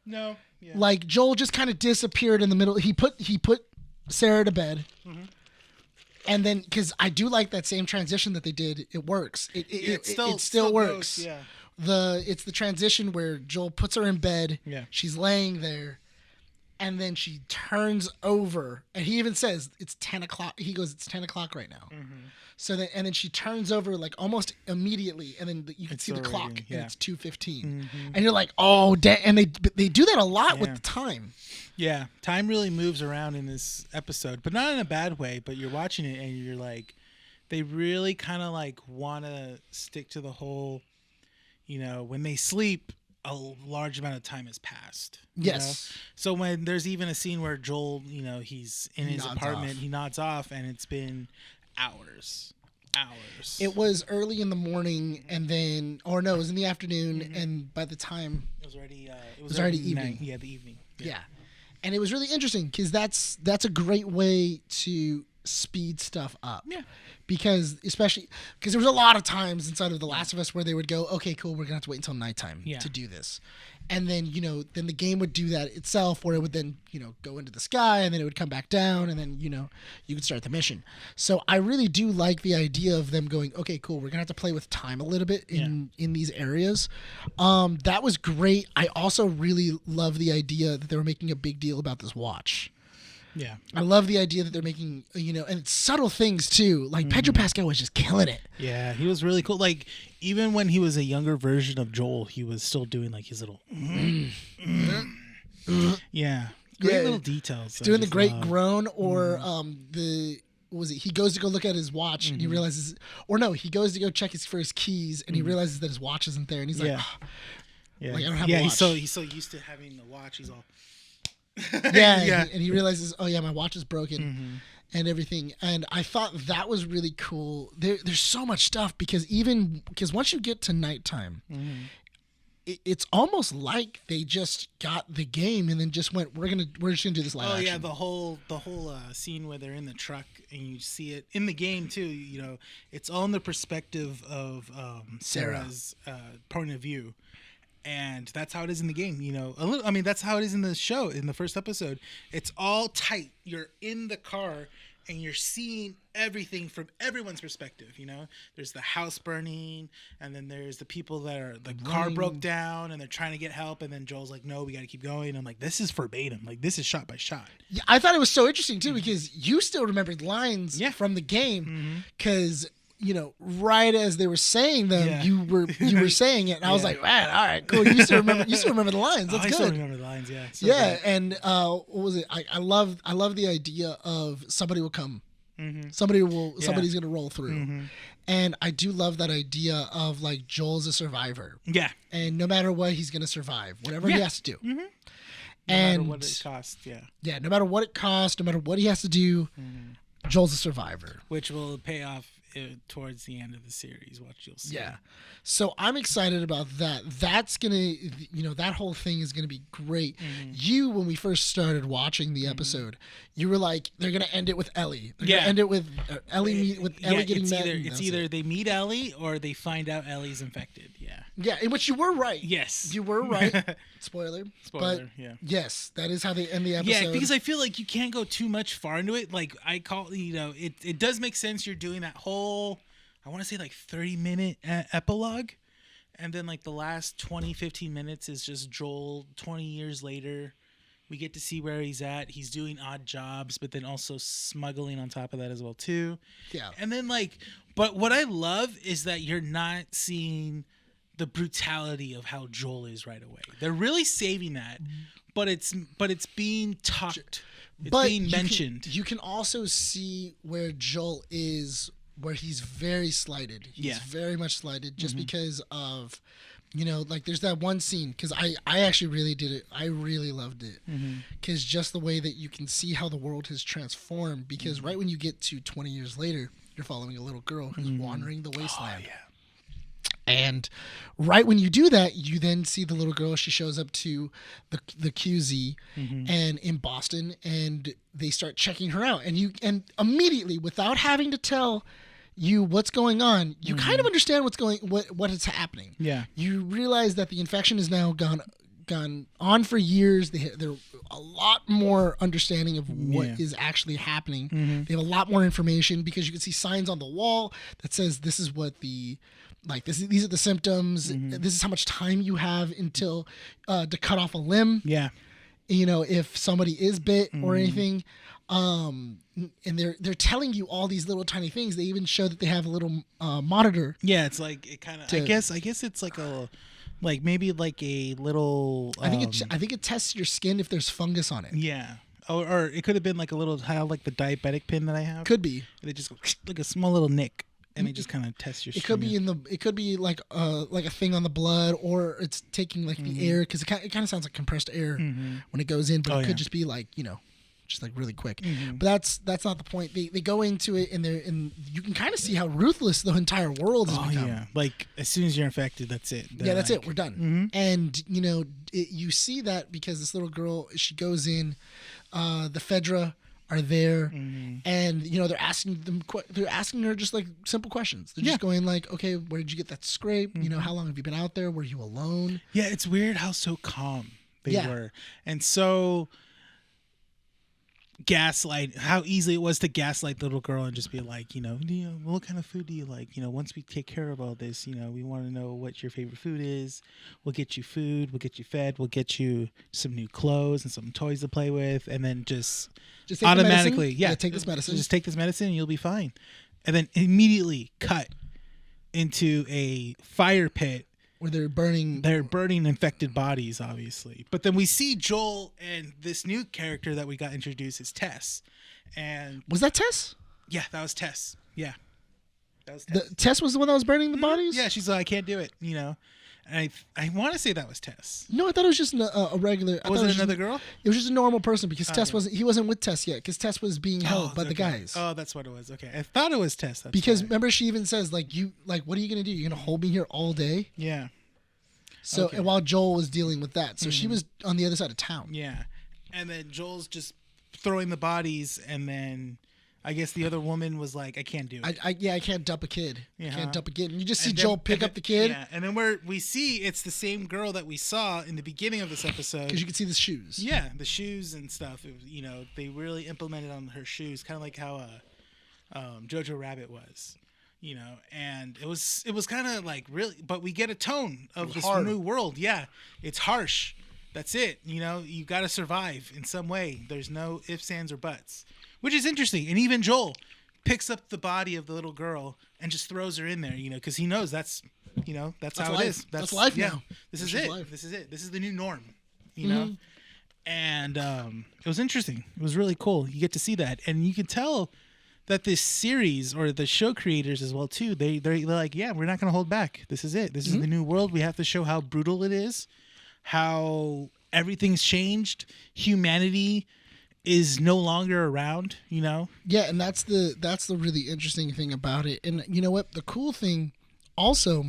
No. Yeah. Like Joel just kind of disappeared in the middle. He put Sarah to bed. Mm-hmm. And then, because I do like that same transition that they did, it works. It still works. Goes, yeah. It's the transition where Joel puts her in bed. Yeah. She's laying there, and then she turns over, and he even says it's 10 o'clock. He goes, "It's 10 o'clock right now." Mm-hmm. So then she turns over like almost immediately, and then you can see the clock, and it's 2:15, and you're like, "Oh, damn!" And they do that a lot with the time. Yeah, time really moves around in this episode, but not in a bad way. But you're watching it, and you're like, they really kind of like want to stick to the whole. When they sleep, a large amount of time has passed. Yes. So when there's even a scene where Joel, he's in his apartment, he nods off, and it's been hours. It was early in the morning, and then, it was in the afternoon, and by the time it was already evening. Night. Yeah, the evening. Yeah. And it was really interesting because that's a great way to speed stuff up. Yeah. Because there was a lot of times inside of The Last of Us where they would go, okay, cool, we're gonna have to wait until nighttime to do this, and then then the game would do that itself, where it would then go into the sky, and then it would come back down, and then you could start the mission. So I really do like the idea of them going, okay, cool, we're gonna have to play with time a little bit in these areas. That was great. I also really love the idea that they were making a big deal about this watch. Yeah. I love the idea that they're making, and it's subtle things too. Like Pedro Pascal was just killing it. Yeah, he was really cool. Like even when he was a younger version of Joel, he was still doing like his little yeah, great little details. Doing the great groan, or what was it? He goes to go look at his watch, and he realizes, he goes to go check for his keys, and he realizes that his watch isn't there, and he's like, yeah, like, I don't have a watch. He's so used to having the watch. He's all. And he realizes, oh yeah, my watch is broken and everything. And I thought that was really cool. There's so much stuff because once you get to nighttime, it's almost like they just got the game and then just went, we're just gonna do this live action. Yeah, the whole scene where they're in the truck and you see it in the game too. It's all in the perspective of Sarah's point of view. And that's how it is in the game, that's how it is in the show, in the first episode. It's all tight. You're in the car and you're seeing everything from everyone's perspective, There's the house burning, and then there's the people the car broke down and they're trying to get help, and then Joel's like, no, we got to keep going. I'm like, this is verbatim. Like, this is shot by shot. Yeah, I thought it was so interesting, too, because you still remembered lines from the game, because... right as they were saying them, you were saying it, and I was like, man, all right, cool. You still remember the lines. That's good. I still remember the lines. Yeah. So good. And what was it? I love the idea of somebody will come, somebody's gonna roll through, and I do love that idea of like Joel's a survivor. Yeah. And no matter what, he's gonna survive whatever he has to do. No matter what it costs. Yeah. Yeah. No matter what it costs, no matter what he has to do, Joel's a survivor, which will pay off towards the end of the series. You'll see. Yeah. So I'm excited about that. That's gonna, that whole thing is gonna be great. When we first started watching the episode, you were like, they're gonna end it with Ellie. They're gonna end it with Ellie getting met. It's either they meet Ellie or they find out Ellie's infected. Yeah. Yeah, in which you were right. Yes. You were right. Spoiler. But yeah. Yes, that is how they end the episode. Yeah, because I feel like you can't go too much far into it. Like I call, it does make sense. You're doing that whole, I want to say like 30-minute epilogue. And then like the last 15 minutes is just Joel 20 years later. We get to see where he's at. He's doing odd jobs, but then also smuggling on top of that as well too. Yeah. And then but what I love is that you're not seeing the brutality of how Joel is right away. They're really saving that, but it's being talked. It's being mentioned. You can also see where Joel is, where he's very slighted. He's very much slighted just because of, there's that one scene, because I actually really did it. I really loved it. Because just the way that you can see how the world has transformed, because right when you get to 20 years later, you're following a little girl who's wandering the wasteland. Oh, yeah. And right when you do that, you then see the little girl. She shows up to the QZ and in Boston, and they start checking her out. And immediately, without having to tell you what's going on, you kind of understand what is happening. Yeah. You realize that the infection is now gone on for years. They're a lot more understanding of what is actually happening. They have a lot more information because you can see signs on the wall that says this is what these are the symptoms. This is how much time you have until to cut off a limb. Yeah. If somebody is bit or anything. And they're telling you all these little tiny things. They even show that they have a little monitor. Yeah, it's like it kind of. I guess it's like maybe like a little. I think it tests your skin if there's fungus on it. Yeah. Or it could have been like a little like the diabetic pin that I have. Could be. And it just like a small little nick, and it just kind of tests your. It could be it could be like a thing on the blood, or it's taking like the air, because it kind of sounds like compressed air when it goes in, but it could just be like just like really quick. But that's not the point. They go into it, and you can kind of see how ruthless the entire world has become. Yeah, like as soon as you're infected, that's it. That's it. We're done. And you see that because this little girl, she goes in, the Fedra are there, and they're asking her just like simple questions. They're just going like, okay, where did you get that scrape? How long have you been out there? Were you alone? Yeah, it's weird how so calm they were, and so gaslight, how easy it was to gaslight the little girl and just be like, what kind of food do you like? Once we take care of all this, we want to know what your favorite food is. We'll get you food, we'll get you fed, we'll get you some new clothes and some toys to play with, and then just automatically, take this medicine. Just take this medicine and you'll be fine. And then immediately cut into a fire pit where they're burning infected bodies, obviously. But then we see Joel and this new character that we got introduced is Tess. And was that Tess? Yeah, that was Tess. Yeah, that was Tess. Tess was the one that was burning the bodies? Yeah, she's like, I can't do it, And I want to say that was Tess. No, I thought it was just a regular. Was it another girl? It was just a normal person because Tess wasn't with Tess yet, because Tess was being held by the guys. Oh, that's what it was. Okay, I thought it was Tess. Because remember, she even says what are you gonna do? You're gonna hold me here all day? Yeah. So and while Joel was dealing with that, so she was on the other side of town. Yeah, and then Joel's just throwing the bodies, and then I guess the other woman was like, I can't do it. I can't dump a kid. I can't dump a kid. And you just see Joel pick up the kid. Yeah, and then we see it's the same girl that we saw in the beginning of this episode. Because you can see the shoes. Yeah, the shoes and stuff. It was, they really implemented on her shoes, kind of like how Jojo Rabbit was. And it was kind of like really, but we get a tone of this new world. Yeah, it's harsh. That's it. You got to survive in some way. There's no ifs, ands, or buts, which is interesting. And even Joel picks up the body of the little girl and just throws her in there, because he knows that's how life. it is. That's life now. This is it. Life. This is it. This is the new norm, And it was interesting. It was really cool. You get to see that, and you can tell that this series, or the show creators as well too, they're like, yeah, we're not going to hold back. This is it. This is the new world. We have to show how brutal it is, how everything's changed. Humanity is no longer around, Yeah, and that's the really interesting thing about it. And you know what? The cool thing also,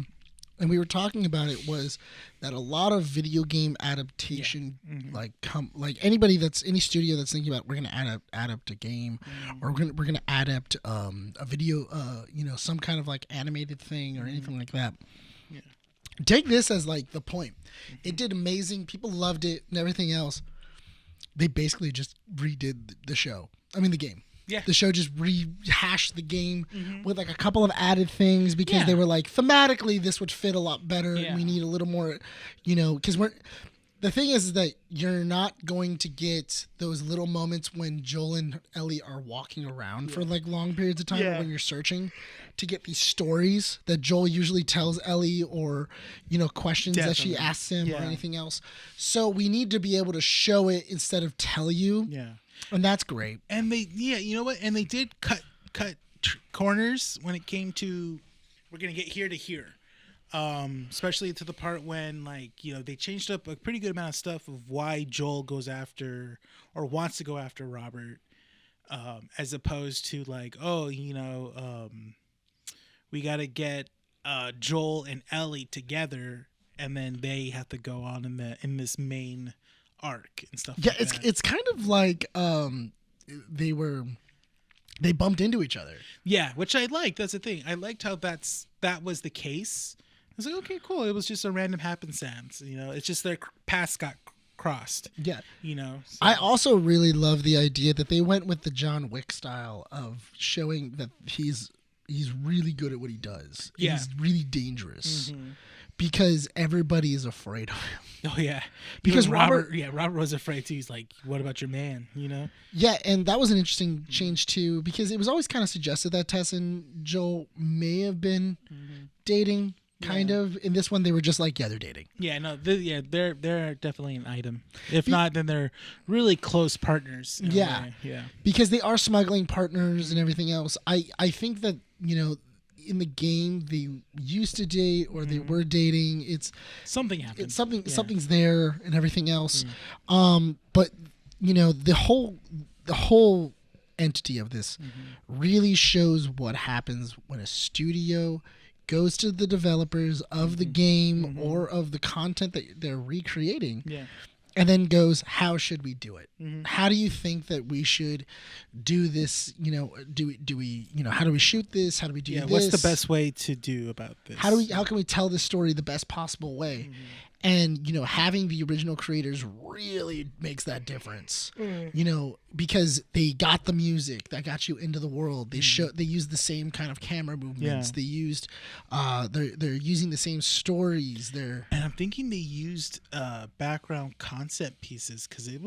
and we were talking about it, was that a lot of video game adaptation, like anybody any studio that's thinking about, we're going to adapt a game, or we're going to adapt a video, some kind of like animated thing or anything like that. Yeah. Take this as like the point. It did amazing. People loved it and everything else. They basically just redid the show. I mean, the game. Yeah. The show just rehashed the game with like a couple of added things because they were like, thematically, this would fit a lot better. Yeah. We need a little more, because the thing is that you're not going to get those little moments when Joel and Ellie are walking around for like long periods of time, or when you're searching to get these stories that Joel usually tells Ellie, or, questions that she asks him or anything else. So we need to be able to show it instead of tell you. Yeah. And that's great. And you know what? And they did cut corners when it came to, we're going to get here to here. Especially to the part when, they changed up a pretty good amount of stuff of why Joel goes after or wants to go after Robert, as opposed to we got to get Joel and Ellie together, and then they have to go on in this main arc and stuff. Yeah, like that. it's kind of like they bumped into each other. Yeah, which I liked. That's the thing. I liked how that was the case. I was like, okay, cool. It was just a random happenstance. It's just their paths got crossed. Yeah. So. I also really love the idea that they went with the John Wick style of showing that he's really good at what he does. Yeah. He's really dangerous. Because everybody is afraid of him. Oh yeah, Because even Robert was afraid too. He's like, "What about your man?" Yeah, and that was an interesting change too, because it was always kind of suggested that Tess and Joel may have been dating, kind of. In this one, they were just like, yeah, they're dating. Yeah, no, they're definitely an item. If not, then they're really close partners. in a way. Yeah, because they are smuggling partners and everything else. I think that in the game they used to date or they were dating. It's something happened. Something's there and everything else. But the whole entity of this really shows what happens when a studio goes to the developers of the game or of the content that they're recreating. Yeah. And then goes, how should we do it? How do you think that we should do this? Do we how do we shoot this? How do we do this? What's the best way to do about this? How can we tell this story the best possible way? And having the original creators really makes that difference. Because they got the music that got you into the world. They used the same kind of camera movements. They used they're using the same stories. And I'm thinking they used background concept pieces because it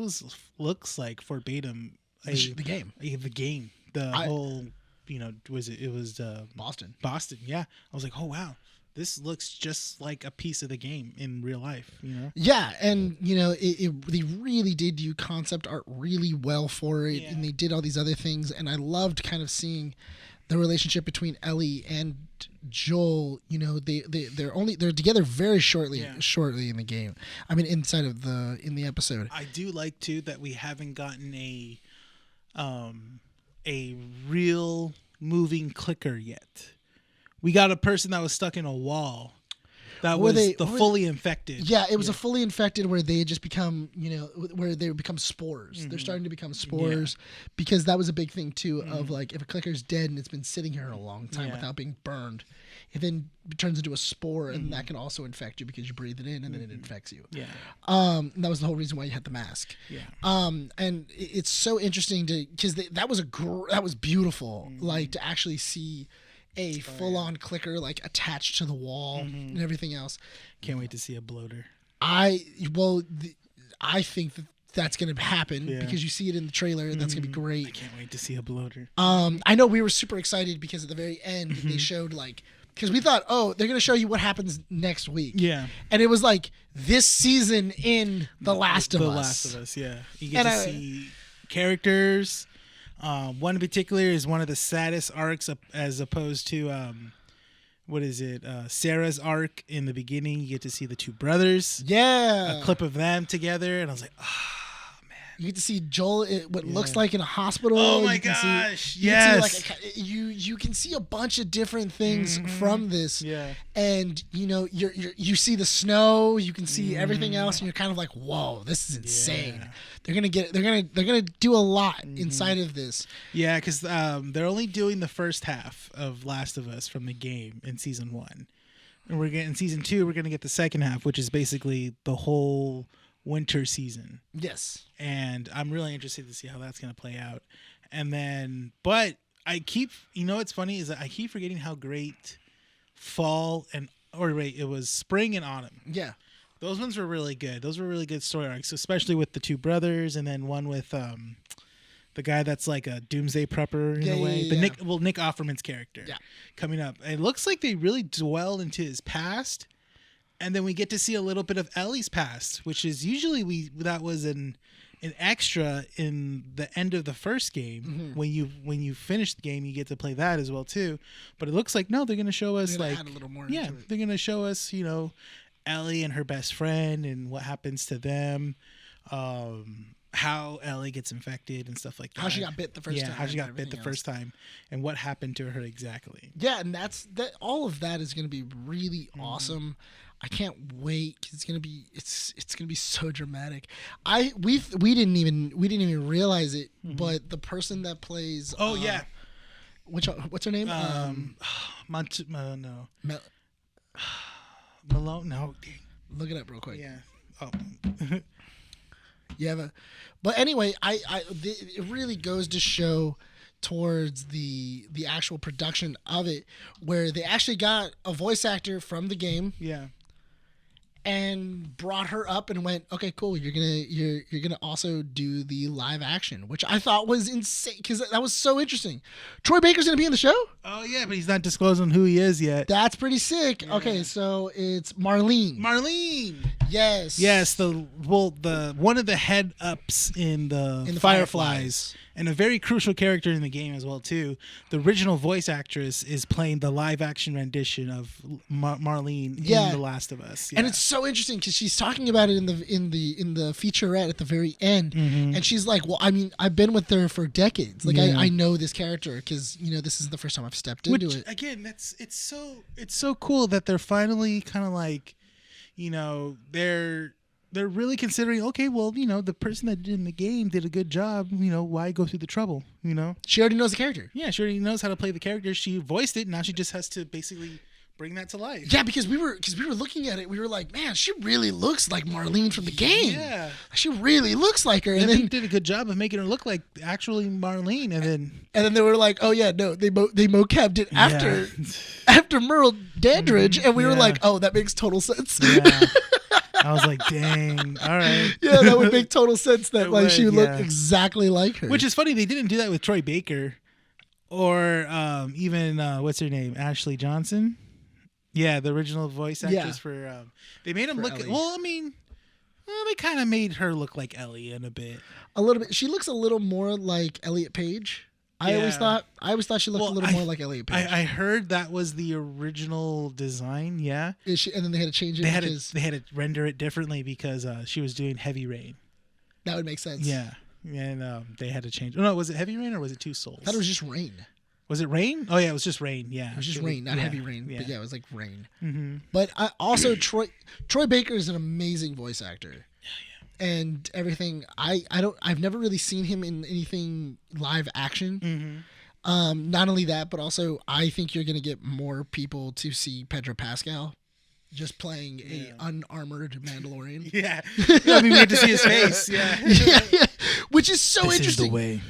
looks like verbatim the game. The game. Whole it was Boston. Yeah, I was like, oh wow. This looks just like a piece of the game in real life, Yeah, and they really did do concept art really well for it, and they did all these other things, and I loved kind of seeing the relationship between Ellie and Joel. They're together very shortly in the game. I mean, in the episode. I do like too that we haven't gotten a real moving clicker yet. We got a person that was stuck in a wall. That was fully infected. Yeah, it was a fully infected where they just become, where they become spores. They're starting to become spores because that was a big thing too of like if a clicker's dead and it's been sitting here a long time without being burned, it then turns into a spore and that can also infect you because you breathe it in and then it infects you. Yeah. That was the whole reason why you had the mask. Yeah. And it's so interesting because that was beautiful, like to actually see a full-on clicker like attached to the wall and everything else. Can't wait to see a bloater. I think that's going to happen because you see it in the trailer. That's going to be great. I can't wait to see a bloater. I know we were super excited because at the very end they showed because we thought, oh, they're going to show you what happens next week. Yeah. And it was like this season in The Last of Us. The Last of Us, yeah. You get to see characters. One in particular is one of the saddest arcs as opposed to Sarah's arc in the beginning. You get to see the two brothers. Yeah. A clip of them together, and I was like, you get to see Joel what looks like in a hospital. Oh my gosh! You can see a bunch of different things from this. Yeah. And you see the snow. You can see everything else, and you're kind of like, whoa, this is insane. Yeah. They're gonna do a lot inside of this. Yeah, because they're only doing the first half of Last of Us from the game in season 1, and we're getting season 2. We're gonna get the second half, which is basically the whole winter season. Yes. And I'm really interested to see how that's going to play out. And then, but I keep, what's funny is that I keep forgetting how great it was spring and autumn. Yeah. Those ones were really good. Those were really good story arcs, especially with the two brothers and then one with the guy that's like a doomsday prepper in a way. Nick Offerman's character coming up. And it looks like they really dwell into his past. And then we get to see a little bit of Ellie's past, which is usually that was an extra in the end of the first game. When you finish the game, you get to play that as well too. But it looks like no, they're going to show us add a little more into it. They're going to show us Ellie and her best friend and what happens to them. how Ellie gets infected and stuff like that. How she got bit the first time. Yeah, how she got and bit the everything first time, and what happened to her exactly. Yeah, and that. All of that is going to be really awesome. I can't wait. 'Cause it's gonna be so dramatic. We didn't even realize it, but the person that plays what's her name? No. Malone. No. Dang. Look it up real quick. Yeah. Oh. Yeah, but anyway, it really goes to show towards the actual production of it, where they actually got a voice actor from the game. Yeah. And brought her up and went, okay, cool. You're gonna also do the live action, which I thought was insane because that was so interesting. Troy Baker's gonna be in the show. Oh yeah, but he's not disclosing who he is yet. That's pretty sick. Yeah. Okay, so it's Marlene. Yes. Yes. The one of the head ups in the Fireflies. And a very crucial character in the game as well too. The original voice actress is playing the live action rendition of Marlene in The Last of Us. Yeah. And it's so interesting because she's talking about it in the featurette at the very end, and she's like, "Well, I mean, I've been with her for decades. Like, I know this character because this is the first time I've stepped into it." Again, it's so cool that they're finally kind of like, they're really considering, okay, well, the person that did in the game did a good job. Why go through the trouble? She already knows the character. Yeah, she already knows how to play the character. She voiced it. Now she just has to basically bring that to life. Yeah, because we were looking at it. We were like, man, she really looks like Marlene from the game. Yeah, she really looks like her. And then did a good job of making her look like actually Marlene. And then they were like, oh yeah, no, they mocapped it after Merle Dandridge, and we were like, oh, that makes total sense. Yeah. I was like, dang, all right. Yeah, that would make total sense that she would look exactly like her. Which is funny, they didn't do that with Troy Baker or even, what's her name, Ashley Johnson? Yeah, the original voice actress for, they made him look, Ellie. well, I mean, they kind of made her look like Ellie in a bit. A little bit. She looks a little more like Elliot Page. I always thought she looked a little more like Elliot Page. I heard that was the original design. Yeah, and then they had to change it. They had to render it differently because she was doing Heavy Rain. That would make sense. Yeah, and they had to change. Oh, no, was it Heavy Rain or was it Two Souls? I thought it was just Rain. Was it Rain? Oh yeah, it was just Rain. Yeah, it was just Rain, not Heavy Rain. Yeah. But yeah, it was like Rain. Mm-hmm. But also Troy Baker is an amazing voice actor. And everything, I've never really seen him in anything live action. Mm-hmm. Not only that, but also I think you're gonna get more people to see Pedro Pascal just playing a unarmored Mandalorian. Yeah, I mean, we had to see his face. Yeah, yeah. Which is so interesting. Is the way.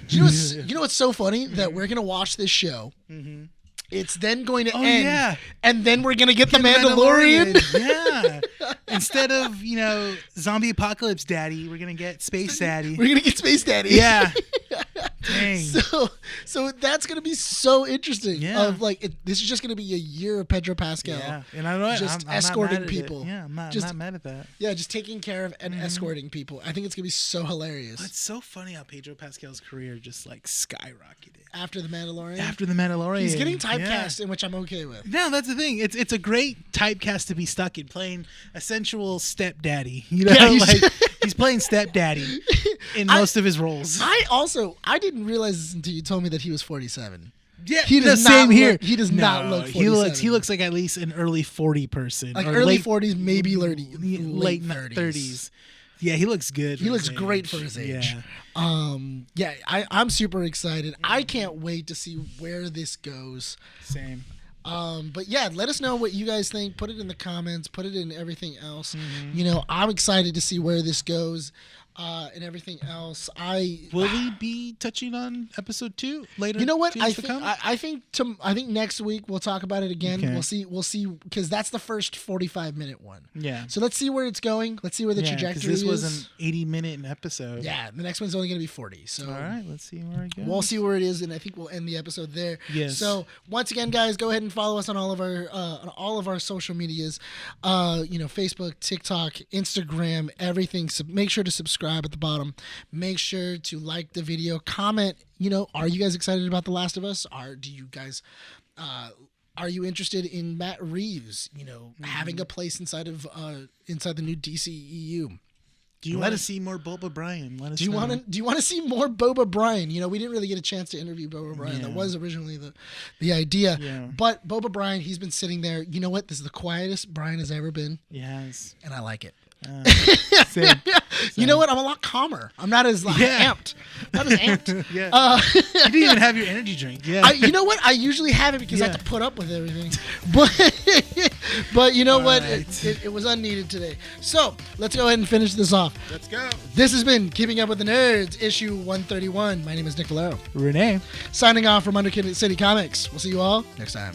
You know what's so funny? That we're gonna watch this show. Mm-hmm. It's then going to end, and then we're gonna get the Mandalorian. Yeah. Instead of zombie apocalypse daddy, we're gonna get space daddy. We're gonna get space daddy. Yeah. Dang. So that's gonna be so interesting. Yeah. Of this is just gonna be a year of Pedro Pascal. Yeah. And I know just I'm escorting not people. Yeah, I'm not mad at that. Yeah, just taking care of and escorting people. I think it's gonna be so hilarious. But it's so funny how Pedro Pascal's career just skyrocketed after the Mandalorian. He's getting typecast, in which I'm okay with. No, that's the thing. It's a great typecast to be stuck in, playing a sensual stepdaddy. He's playing stepdaddy in most of his roles. I didn't realize this until you told me that he was 47. Yeah, he does same here. He does not look 47. He looks like at least an early 40 person, like or early late 40s, maybe late 30s. Yeah, he looks good. He looks great for his age. Yeah. I'm super excited. I can't wait to see where this goes. Same. But yeah, let us know what you guys think. Put it in the comments. Put it in everything else. Mm-hmm. I'm excited to see where this goes. And everything else. Will we be touching on episode 2 later? You know what? I think next week we'll talk about it again. Okay. We'll see because that's the first 45-minute one. Yeah. So let's see where it's going. Let's see where the trajectory is. This was an 80-minute episode. Yeah. The next one's only going to be 40. So all right. Let's see where it goes. We'll see where it is, and I think we'll end the episode there. Yes. So once again, guys, go ahead and follow us on all of our social medias. Facebook, TikTok, Instagram, everything. So make sure to subscribe at the bottom. Make sure to like the video, comment. Are you guys excited about The Last of Us? Are you interested in Matt Reeves having a place inside the new DCEU? Do you want to see more Boba Bryan? Let us Do you know. want to see more Boba Bryan? You know, we didn't really get a chance to interview Boba Bryan. Yeah. That was originally the idea. Yeah. But Boba Bryan, he's been sitting there. You know what? This is the quietest Bryan has ever been. Yes. And I like it. Same. You know what? I'm a lot calmer. I'm not as amped. Not as amped. Yeah. You didn't even have your energy drink. Yeah. You know what? I usually have it because I have to put up with everything. But you know what? Right. It was unneeded today. So let's go ahead and finish this off. Let's go. This has been Keeping Up with the Nerds, issue 131. My name is Nick Valero. Rene. Signing off from Underkid City Comics. We'll see you all next time.